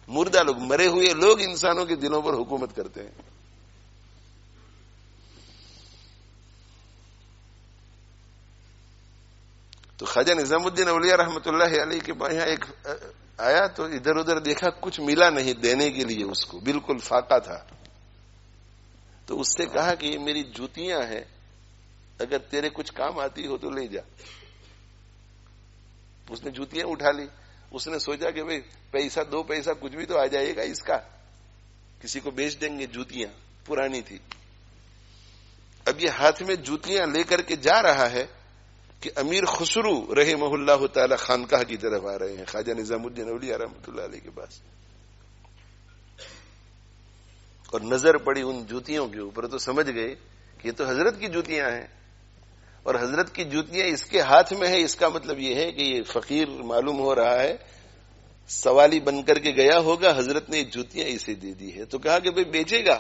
مردہ لوگ، مرے ہوئے لوگ انسانوں کے دلوں پر حکومت کرتے ہیں. تو خواجہ نظام الدین اولیاء رحمۃ اللہ علیہ کے یہاں ایک آیا، تو ادھر ادھر دیکھا، کچھ ملا نہیں دینے کے لیے، اس کو بالکل فاقہ تھا. تو اس سے کہا کہ یہ میری جوتیاں ہیں، اگر تیرے کچھ کام آتی ہو تو لے جا. اس نے جوتیاں اٹھا لی. اس نے سوچا کہ بھئی پیسہ، 2 پیسہ کچھ بھی تو آ جائے گا اس کا، کسی کو بیچ دیں گے. جوتیاں پرانی تھی. اب یہ ہاتھ میں جوتیاں لے کر کے جا رہا ہے کہ امیر خسرو رحمہ اللہ تعالی خانقاہ کی طرف آ رہے ہیں، خواجہ نظام الدین اولیاء رحمۃ اللہ علیہ کے پاس. اور نظر پڑی ان جوتیوں کے اوپر تو سمجھ گئے کہ یہ تو حضرت کی جوتیاں ہیں، اور حضرت کی جوتیاں اس کے ہاتھ میں ہے. اس کا مطلب یہ ہے کہ یہ فقیر معلوم ہو رہا ہے، سوالی بن کر کے گیا ہوگا، حضرت نے یہ جوتیاں اسے دے دی ہے. تو کہا کہ بھئی بیچے گا؟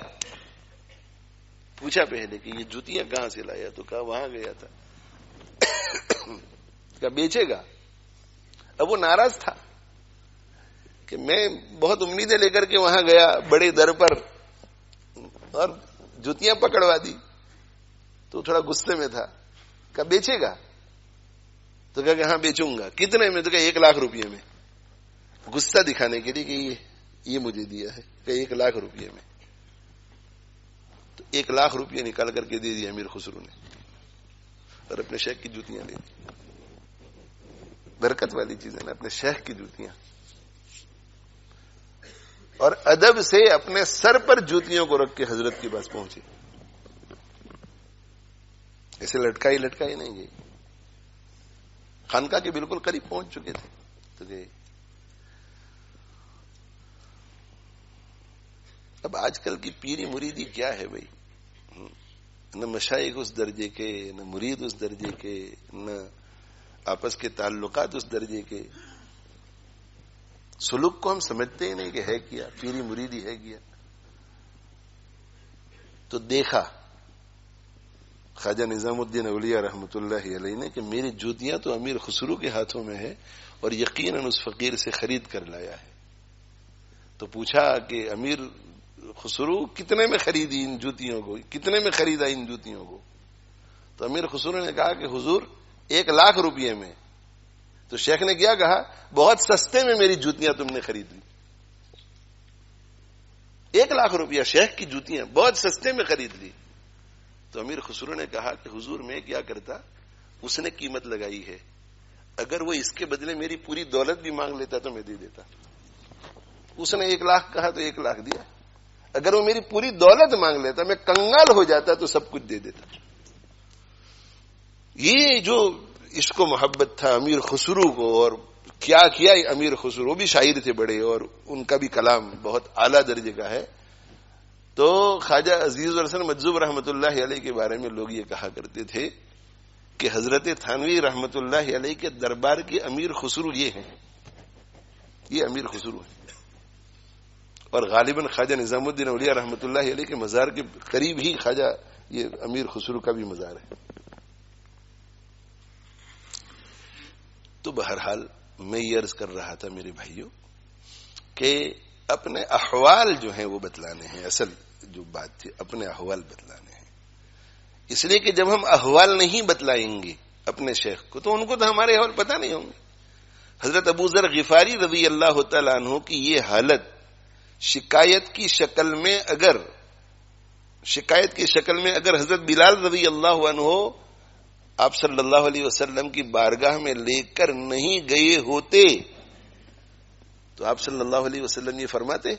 پوچھا پہلے کہ یہ جوتیاں کہاں سے لایا؟ تو کہا وہاں گیا تھا. کہا بیچے گا؟ اب وہ ناراض تھا کہ میں بہت امیدیں لے کر کے وہاں گیا بڑے در پر، اور جوتیاں پکڑوا دی. تو تھوڑا غصے میں تھا. کہا بیچے گا؟ تو کہا کہ ہاں بیچوں گا. کتنے میں؟ تو کہا 1 لاکھ روپیے میں. غصہ دکھانے کے لیے کہ یہ مجھے دیا ہے. کہ 1 لاکھ روپیے میں. تو 1 لاکھ روپیے نکال کر کے دے دیا امیر خسرو نے، اور اپنے شیخ کی جوتیاں لے دی. برکت والی چیز ہے نا، اپنے شیخ کی جوتیاں. اور ادب سے اپنے سر پر جوتیوں کو رکھ کے حضرت کے پاس پہنچے. ایسے لٹکائی نہیں گئی. خانقاہ کے بالکل قریب پہنچ چکے تھے تو گئے. اب آج کل کی پیری مریدی کیا ہے بھائی؟ نہ مشائخ اس درجے کے، نہ مرید اس درجے کے، نہ آپس کے تعلقات اس درجے کے. سلوک کو ہم سمجھتے ہی نہیں کہ ہے کیا، پیری مریدی ہے کیا. تو دیکھا خواجہ نظام الدین اولیاء رحمۃ اللہ علیہ نے کہ میری جوتیاں تو امیر خسرو کے ہاتھوں میں ہے، اور یقیناً اس فقیر سے خرید کر لایا ہے. تو پوچھا کہ امیر خسرو کتنے میں خریدی ان جوتیوں کو، کتنے میں خریدا ان جوتیوں کو؟ تو امیر خسرو نے کہا کہ حضور 1 لاکھ روپیے میں. تو شیخ نے کیا کہا؟ بہت سستے میں میری جوتیاں تم نے خرید لی. 1 لاکھ روپیہ شیخ کی جوتیاں بہت سستے میں خرید لی. تو امیر خسرو نے کہا کہ حضور میں کیا کرتا، اس نے قیمت لگائی ہے، اگر وہ اس کے بدلے میری پوری دولت بھی مانگ لیتا تو میں دے دیتا. اس نے 1 لاکھ کہا تو 1 لاکھ دیا. اگر وہ میری پوری دولت مانگ لیتا، میں کنگال ہو جاتا تو سب کچھ دے دیتا. یہ جو عشق و محبت تھا امیر خسرو کو، اور کیا کیا امیر خسرو، وہ بھی شاعر تھے بڑے، اور ان کا بھی کلام بہت اعلیٰ درجے کا ہے. تو خواجہ عزیز الحسن مجذوب رحمۃ اللہ علیہ کے بارے میں لوگ یہ کہا کرتے تھے کہ حضرت تھانوی رحمۃ اللہ علیہ کے دربار کے امیر خسرو یہ ہیں، یہ امیر خسرو ہیں. اور غالباً خواجہ نظام الدین اولیاء رحمۃ اللہ علیہ کے مزار کے قریب ہی خواجہ یہ امیر خسرو کا بھی مزار ہے. تو بہرحال میں یہ عرض کر رہا تھا میرے بھائیوں کہ اپنے احوال جو ہیں وہ بتلانے ہیں. اصل جو بات تھی اپنے احوال بتلانے ہیں، اس لیے کہ جب ہم احوال نہیں بتلائیں گے اپنے شیخ کو تو ان کو تو ہمارے احوال پتہ نہیں ہوں گے. حضرت ابو ذر غفاری رضی اللہ تعالیٰ عنہ کی یہ حالت شکایت کی شکل میں اگر شکایت کی شکل میں اگر حضرت بلال رضی اللہ عنہ آپ صلی اللہ علیہ وسلم کی بارگاہ میں لے کر نہیں گئے ہوتے تو آپ صلی اللہ علیہ وسلم یہ فرماتے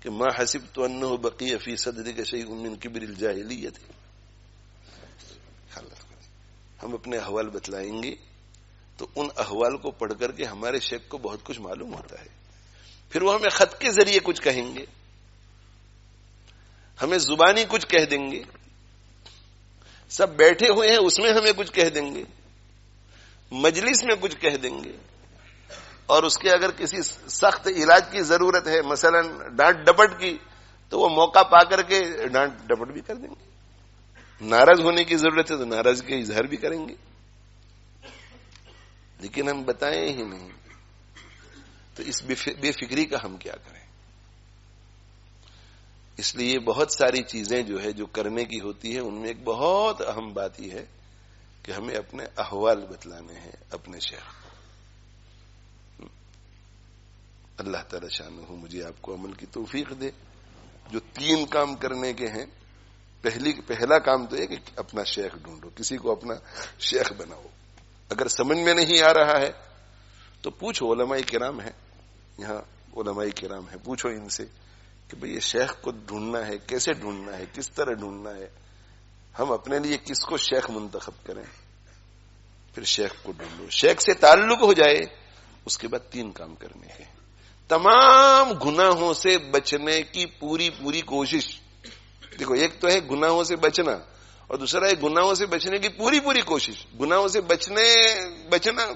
کہ ما حسبت انه بقي في صدرك شيء من كبر الجاهليه. ہم اپنے احوال بتلائیں گے تو ان احوال کو پڑھ کر کے ہمارے شیخ کو بہت کچھ معلوم ہوتا ہے. پھر وہ ہمیں خط کے ذریعے کچھ کہیں گے, ہمیں زبانی کچھ کہہ دیں گے, سب بیٹھے ہوئے ہیں اس میں ہمیں کچھ کہہ دیں گے, مجلس میں کچھ کہہ دیں گے, اور اس کے اگر کسی سخت علاج کی ضرورت ہے, مثلا ڈانٹ ڈپٹ کی, تو وہ موقع پا کر کے ڈانٹ ڈپٹ بھی کر دیں گے. ناراض ہونے کی ضرورت ہے تو ناراض کا اظہار بھی کریں گے. لیکن ہم بتائیں ہی نہیں تو اس بے فکری کا ہم کیا کریں. اس لیے بہت ساری چیزیں جو ہے جو کرنے کی ہوتی ہے ان میں ایک بہت اہم بات یہ ہے کہ ہمیں اپنے احوال بتلانے ہیں اپنے شیخ. اللہ تعالی شانہ مجھے آپ کو عمل کی توفیق دے. جو 3 کام کرنے کے ہیں, پہلا کام تو ہے کہ اپنا شیخ ڈھونڈو, کسی کو اپنا شیخ بناؤ. اگر سمجھ میں نہیں آ رہا ہے تو پوچھو, علماء کرام ہیں یہاں, علماء کرام ہیں, پوچھو ان سے کہ بھئی یہ شیخ کو ڈھونڈنا ہے, کیسے ڈھونڈنا ہے, کس طرح ڈھونڈنا ہے, ہم اپنے لیے کس کو شیخ منتخب کریں. پھر شیخ کو ڈھونڈو, شیخ سے تعلق ہو جائے, اس کے بعد 3 کام کرنے ہیں. تمام گناہوں سے بچنے کی پوری کوشش. دیکھو, ایک تو ہے گناہوں سے بچنا اور دوسرا ہے گناہوں سے بچنے کی پوری کوشش. گناہوں سے بچنا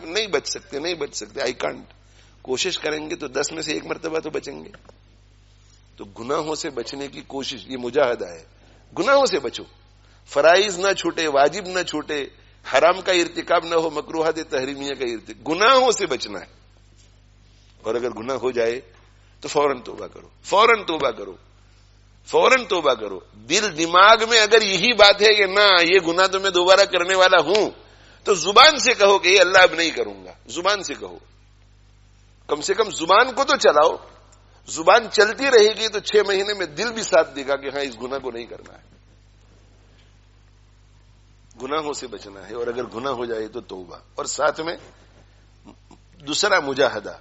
نہیں بچ سکتے, آئی کانٹ. کوشش کریں گے تو 10 میں سے 1 مرتبہ تو بچیں گے. تو گناہوں سے بچنے کی کوشش, یہ مجاہدہ ہے. گناہوں سے بچو, فرائض نہ چھوٹے, واجب نہ چھوٹے, حرام کا ارتکاب نہ ہو, مکروہات تحریمیہ کا ارتکاب, گناہوں سے بچنا ہے. اور اگر گناہ ہو جائے تو فوراً توبہ کرو. دل دماغ میں اگر یہی بات ہے کہ نہ یہ گناہ تو میں دوبارہ کرنے والا ہوں, تو زبان سے کہو کہ یہ اللہ اب نہیں کروں گا. زبان سے کہو, کم سے کم زبان کو تو چلاؤ. زبان چلتی رہے گی تو 6 مہینے میں دل بھی ساتھ دے گا کہ ہاں اس گناہ کو نہیں کرنا ہے. گناہوں سے بچنا ہے, اور اگر گناہ ہو جائے تو توبہ. اور ساتھ میں دوسرا مجاہدہ,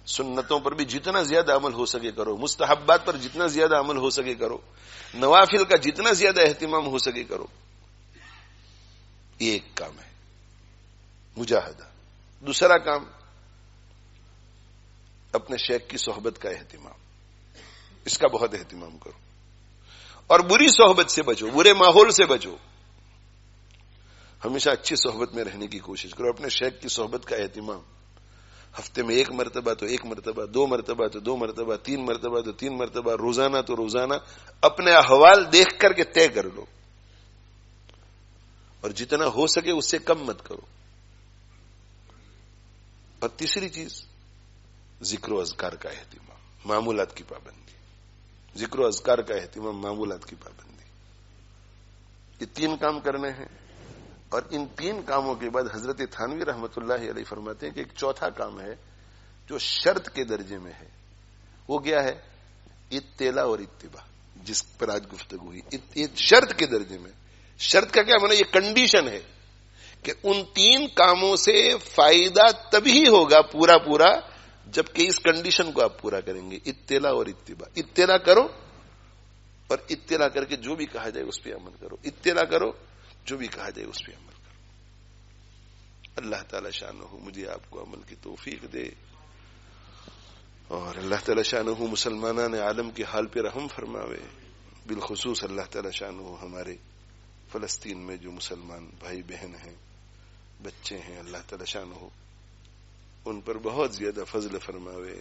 سنتوں پر بھی جتنا زیادہ عمل ہو سکے کرو, مستحبات پر جتنا زیادہ عمل ہو سکے کرو, نوافل کا جتنا زیادہ اہتمام ہو سکے کرو. یہ ایک کام ہے مجاہدہ. دوسرا کام اپنے شیخ کی صحبت کا اہتمام, اس کا بہت اہتمام کرو. اور بری صحبت سے بچو, برے ماحول سے بچو. ہمیشہ اچھی صحبت میں رہنے کی کوشش کرو. اپنے شیخ کی صحبت کا اہتمام, ہفتے میں 1 مرتبہ تو 1 مرتبہ, 2 مرتبہ تو 2 مرتبہ, 3 مرتبہ تو 3 مرتبہ, روزانہ تو روزانہ اپنے احوال دیکھ کر کے طے کر لو. اور جتنا ہو سکے اس سے کم مت کرو. اور تیسری چیز ذکر و اذکار کا اہتمام, معمولات کی پابندی. ذکر و اذکار کا اہتمام, معمولات کی پابندی. یہ 3 کام کرنے ہیں. اور ان 3 کاموں کے بعد حضرت تھانوی رحمت اللہ علیہ فرماتے ہیں کہ ایک چوتھا کام ہے جو شرط کے درجے میں ہے. وہ کیا ہے؟ اطلاع اور اتباع, جس پر آج گفتگو ہوئی. شرط کے درجے میں. شرط کا کیا معنی؟ یہ کنڈیشن ہے کہ ان 3 کاموں سے فائدہ تبھی ہوگا پورا جبکہ اس کنڈیشن کو آپ پورا کریں گے. اطلاع اور اتباع. اطلاع کرو اور اطلاع کر کے جو بھی کہا جائے اس پہ عمل کرو. اطلاع کرو, جو بھی کہا جائے اس پہ عمل کرو. اللہ تعالی شانہ مجھے آپ کو عمل کی توفیق دے, اور اللہ تعالی شانہ مسلمانان عالم کے حال پہ رحم فرماوے. بالخصوص اللہ تعالی شانہ ہمارے فلسطین میں جو مسلمان بھائی بہن ہیں, بچے ہیں, اللہ تعالی شانہ ان پر بہت زیادہ فضل فرماوے,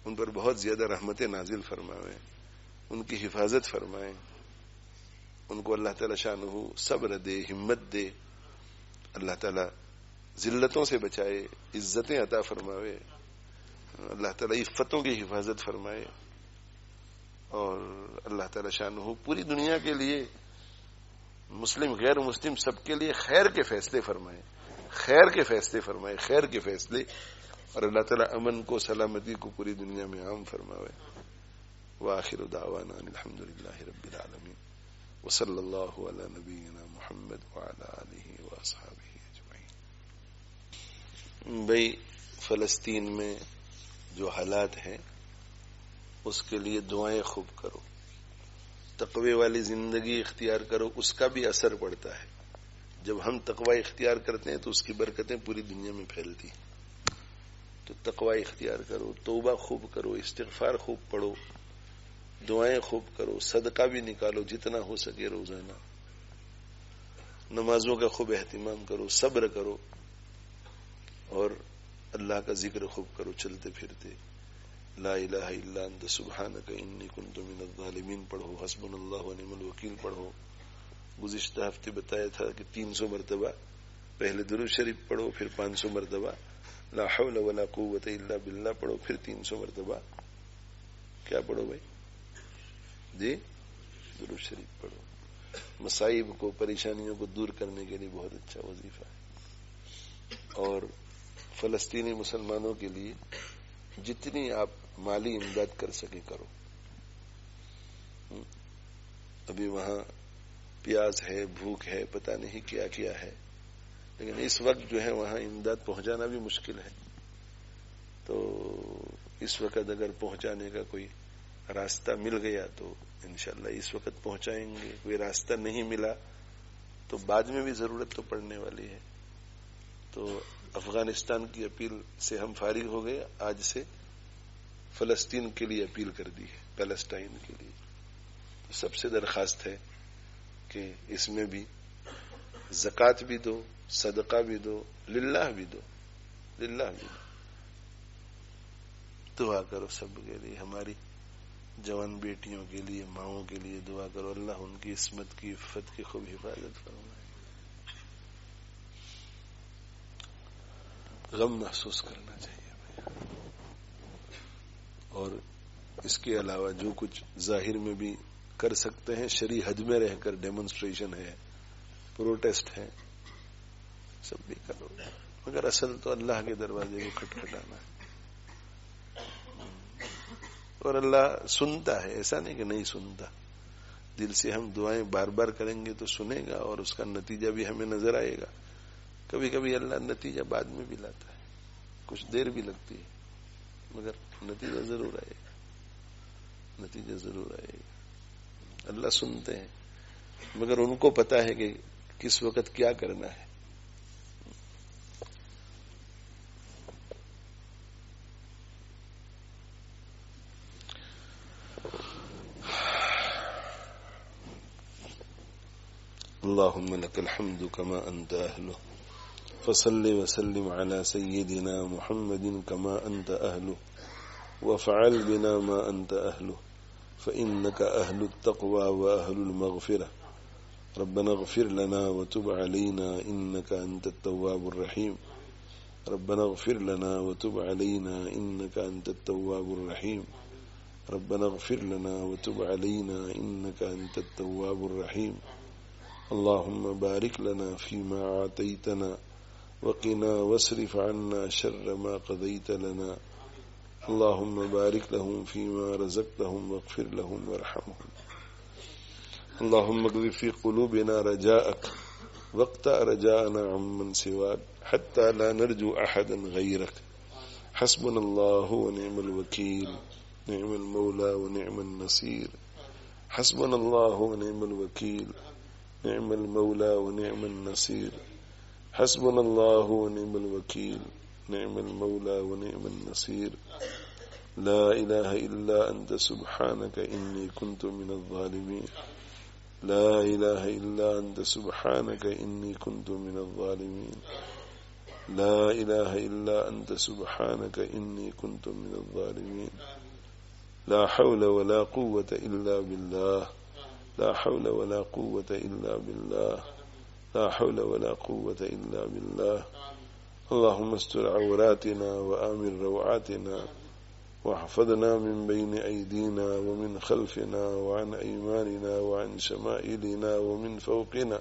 ان پر بہت زیادہ رحمت نازل فرماوے, ان کی حفاظت فرمائیں. ان کو اللہ تعالی شانہ صبر دے, ہمت دے. اللہ تعالی ذلتوں سے بچائے, عزتیں عطا فرماوے. اللہ تعالی عفتوں کی حفاظت فرمائے. اور اللہ تعالی شانہ پوری دنیا کے لیے, مسلم غیر مسلم سب کے لیے خیر کے فیصلے فرمائے, خیر کے فیصلے فرمائے, خیر کے فیصلے. اور اللہ تعالی امن کو, سلامتی کو پوری دنیا میں عام فرماوے. وآخر دعوانا الحمد للہ رب العالمین وصلی اللہ علی نبینا محمد وعلی آلہ واصحابہ اجمعین۔ بھئی فلسطین میں جو حالات ہیں اس کے لیے دعائیں خوب کرو، تقوی والی زندگی اختیار کرو، اس کا بھی اثر پڑتا ہے۔ جب ہم تقوی اختیار کرتے ہیں تو اس کی برکتیں پوری دنیا میں پھیلتی ہیں۔ تو تقوی اختیار کرو، توبہ خوب کرو، استغفار خوب پڑھو، دعائیں خوب کرو، صدقہ بھی نکالو جتنا ہو سکے روزانہ، نمازوں کا خوب اہتمام کرو، صبر کرو، اور اللہ کا ذکر خوب کرو چلتے پھرتے۔ لا الہ الا انت سبحانک انی کنت من الظالمین پڑھو، حسبنا اللہ ونعم الوکیل پڑھو۔ گزشتہ ہفتے بتایا تھا کہ 300 مرتبہ پہلے درود شریف پڑھو، پھر 500 مرتبہ لا حول ولا قوت الا باللہ پڑھو، پھر 300 مرتبہ کیا پڑھو بھائی جی؟ درود شریف پڑھو۔ مصائب کو، پریشانیوں کو دور کرنے کے لیے بہت اچھا وظیفہ ہے۔ اور فلسطینی مسلمانوں کے لیے جتنی آپ مالی امداد کر سکے کرو۔ ابھی وہاں پیاز ہے، بھوک ہے، پتہ نہیں کیا کیا ہے، لیکن اس وقت جو ہے وہاں امداد پہنچانا بھی مشکل ہے۔ تو اس وقت اگر پہنچانے کا کوئی راستہ مل گیا تو انشاءاللہ اس وقت پہنچائیں گے، کوئی راستہ نہیں ملا تو بعد میں بھی ضرورت تو پڑنے والی ہے۔ تو افغانستان کی اپیل سے ہم فارغ ہو گئے، آج سے فلسطین کے لیے اپیل کر دی ہے، پیلسٹائن کے لیے۔ تو سب سے درخواست ہے کہ اس میں بھی زکوٰۃ بھی دو، صدقہ بھی دو، للہ بھی دو، للہ بھی دو۔ دعا کرو سب کے لیے، ہماری جوان بیٹیوں کے لیے، ماؤں کے لیے دعا کرو، اللہ ان کی عصمت کی، عفت کی خوب حفاظت فرمائے۔ غم محسوس کرنا چاہیے بھائی۔ اور اس کے علاوہ جو کچھ ظاہر میں بھی کر سکتے ہیں، شرعی حد میں رہ کر ڈیمونسٹریشن ہے، پروٹیسٹ ہے، سب بھی کرو، مگر اصل تو اللہ کے دروازے کو کھٹکھٹانا ہے۔ اور اللہ سنتا ہے، ایسا نہیں کہ نہیں سنتا، دل سے ہم دعائیں بار بار کریں گے تو سنے گا، اور اس کا نتیجہ بھی ہمیں نظر آئے گا۔ کبھی کبھی اللہ نتیجہ بعد میں بھی لاتا ہے، کچھ دیر بھی لگتی ہے، مگر نتیجہ ضرور آئے گا، نتیجہ ضرور آئے گا۔ اللہ سنتے ہیں، مگر ان کو پتا ہے کہ کس وقت کیا کرنا ہے۔ اللهم لك الحمد كما أنت أهله، فصل وسلم على سيدنا محمد كما أنت أهله، وافعل بنا ما أنت أهله، فإنك أهل التقوى وأهل المغفرة۔ ربنا اغفر لنا وتب علينا إنك أنت التواب الرحيم، ربنا اغفر لنا وتب علينا إنك أنت التواب الرحيم، ربنا اغفر لنا وتب علينا إنك أنت التواب الرحيم۔ اللهم بارك لنا فيما أعطيتنا وقنا واصرف عنا شر ما قضيت لنا، اللهم بارك لهم فيما رزقتهم واغفر لهم وارحمهم، اللهم اقذف في قلوبنا رجاءك واقطع رجاءنا عمن سواك حتى لا نرجو أحدا غيرك، حسبنا الله ونعم الوكيل، نعم المولى ونعم النصير، حسبنا الله ونعم الوكيل، نعم المولى ونعم النصير، حسبنا الله ونعم الوكيل، نعم المولى ونعم النصير، لا إله إلا أنت سبحانك إني كنت من الظالمين، لا إله إلا أنت سبحانك إني كنت من الظالمين، لا إله إلا أنت سبحانك إني كنت من الظالمين، لا حول ولا قوة إلا بالله، لا حول ولا قوة إلا بالله، لا حول ولا قوة إلا بالله۔ اللهم استر عوراتنا وآمن روعاتنا، واحفظنا من بين أيدينا ومن خلفنا وعن أيماننا وعن شمائلنا ومن فوقنا،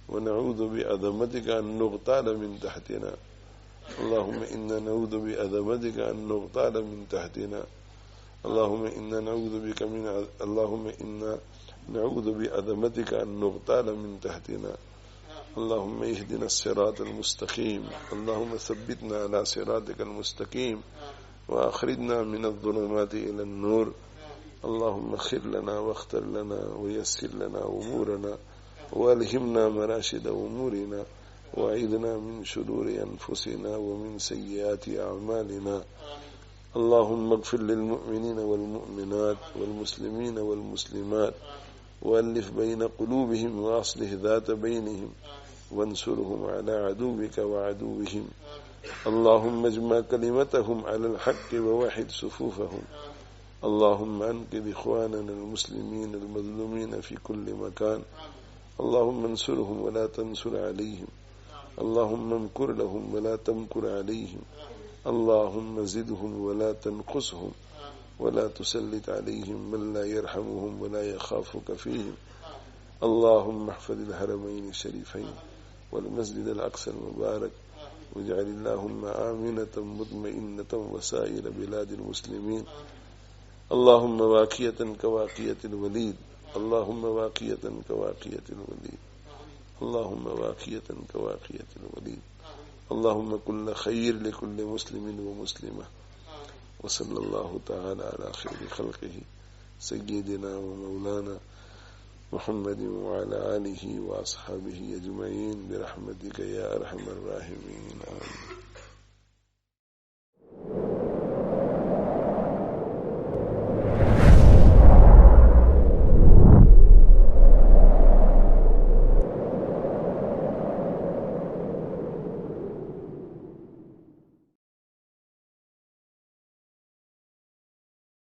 ونعوذ بعظمتك أن نغتال من تحتنا، اللهم إنا نعوذ بعظمتك أن نغتال من تحتنا، اللهم إنا نعوذ بعظمتك أن نغتال من تحتنا. اللهم اهدنا الصراط المستقيم. اللهم ثبتنا على صراطك المستقيم وأخرجنا من الظلمات إلى النور. اللهم اغفر لنا واختر لنا ويسر لنا أمورنا والهمنا مراشد أمورنا وأعذنا من شرور أنفسنا ومن سيئات أعمالنا. اللهم اغفر للمؤمنين والمؤمنات والمسلمين والمسلمات وألف بين قلوبهم وأصلح ذات بينهم وانصرهم على عدوك وعدوهم. اللهم اجمع كلمتهم على الحق ووحد صفوفهم. اللهم أنقذ إخواننا المسلمين المظلومين في كل مكان. اللهم انصرهم ولا تنصر عليهم. اللهم امكر لهم ولا تمكر عليهم. اللهم زدهم ولا تنقصهم ولا تسلط عليهم من لا يرحمهم ولا يخافك فيهم. اللهم احفظ الحرمين الشريفين والمسجد الأقصى المبارك واجعل اللهم آمنة مطمئنة وسائر بلاد المسلمين. اللهم واقية كواقية الوليد. اللهم واقية كواقية الوليد. اللهم واقية كواقية الوليد. اللهم كل خير لكل مسلم ومسلمة. وصلى الله تعالى على خير خلقه سيدنا ومولانا محمد وعلى آله وأصحابه أجمعين برحمتك يا أرحم الراحمين. آمين.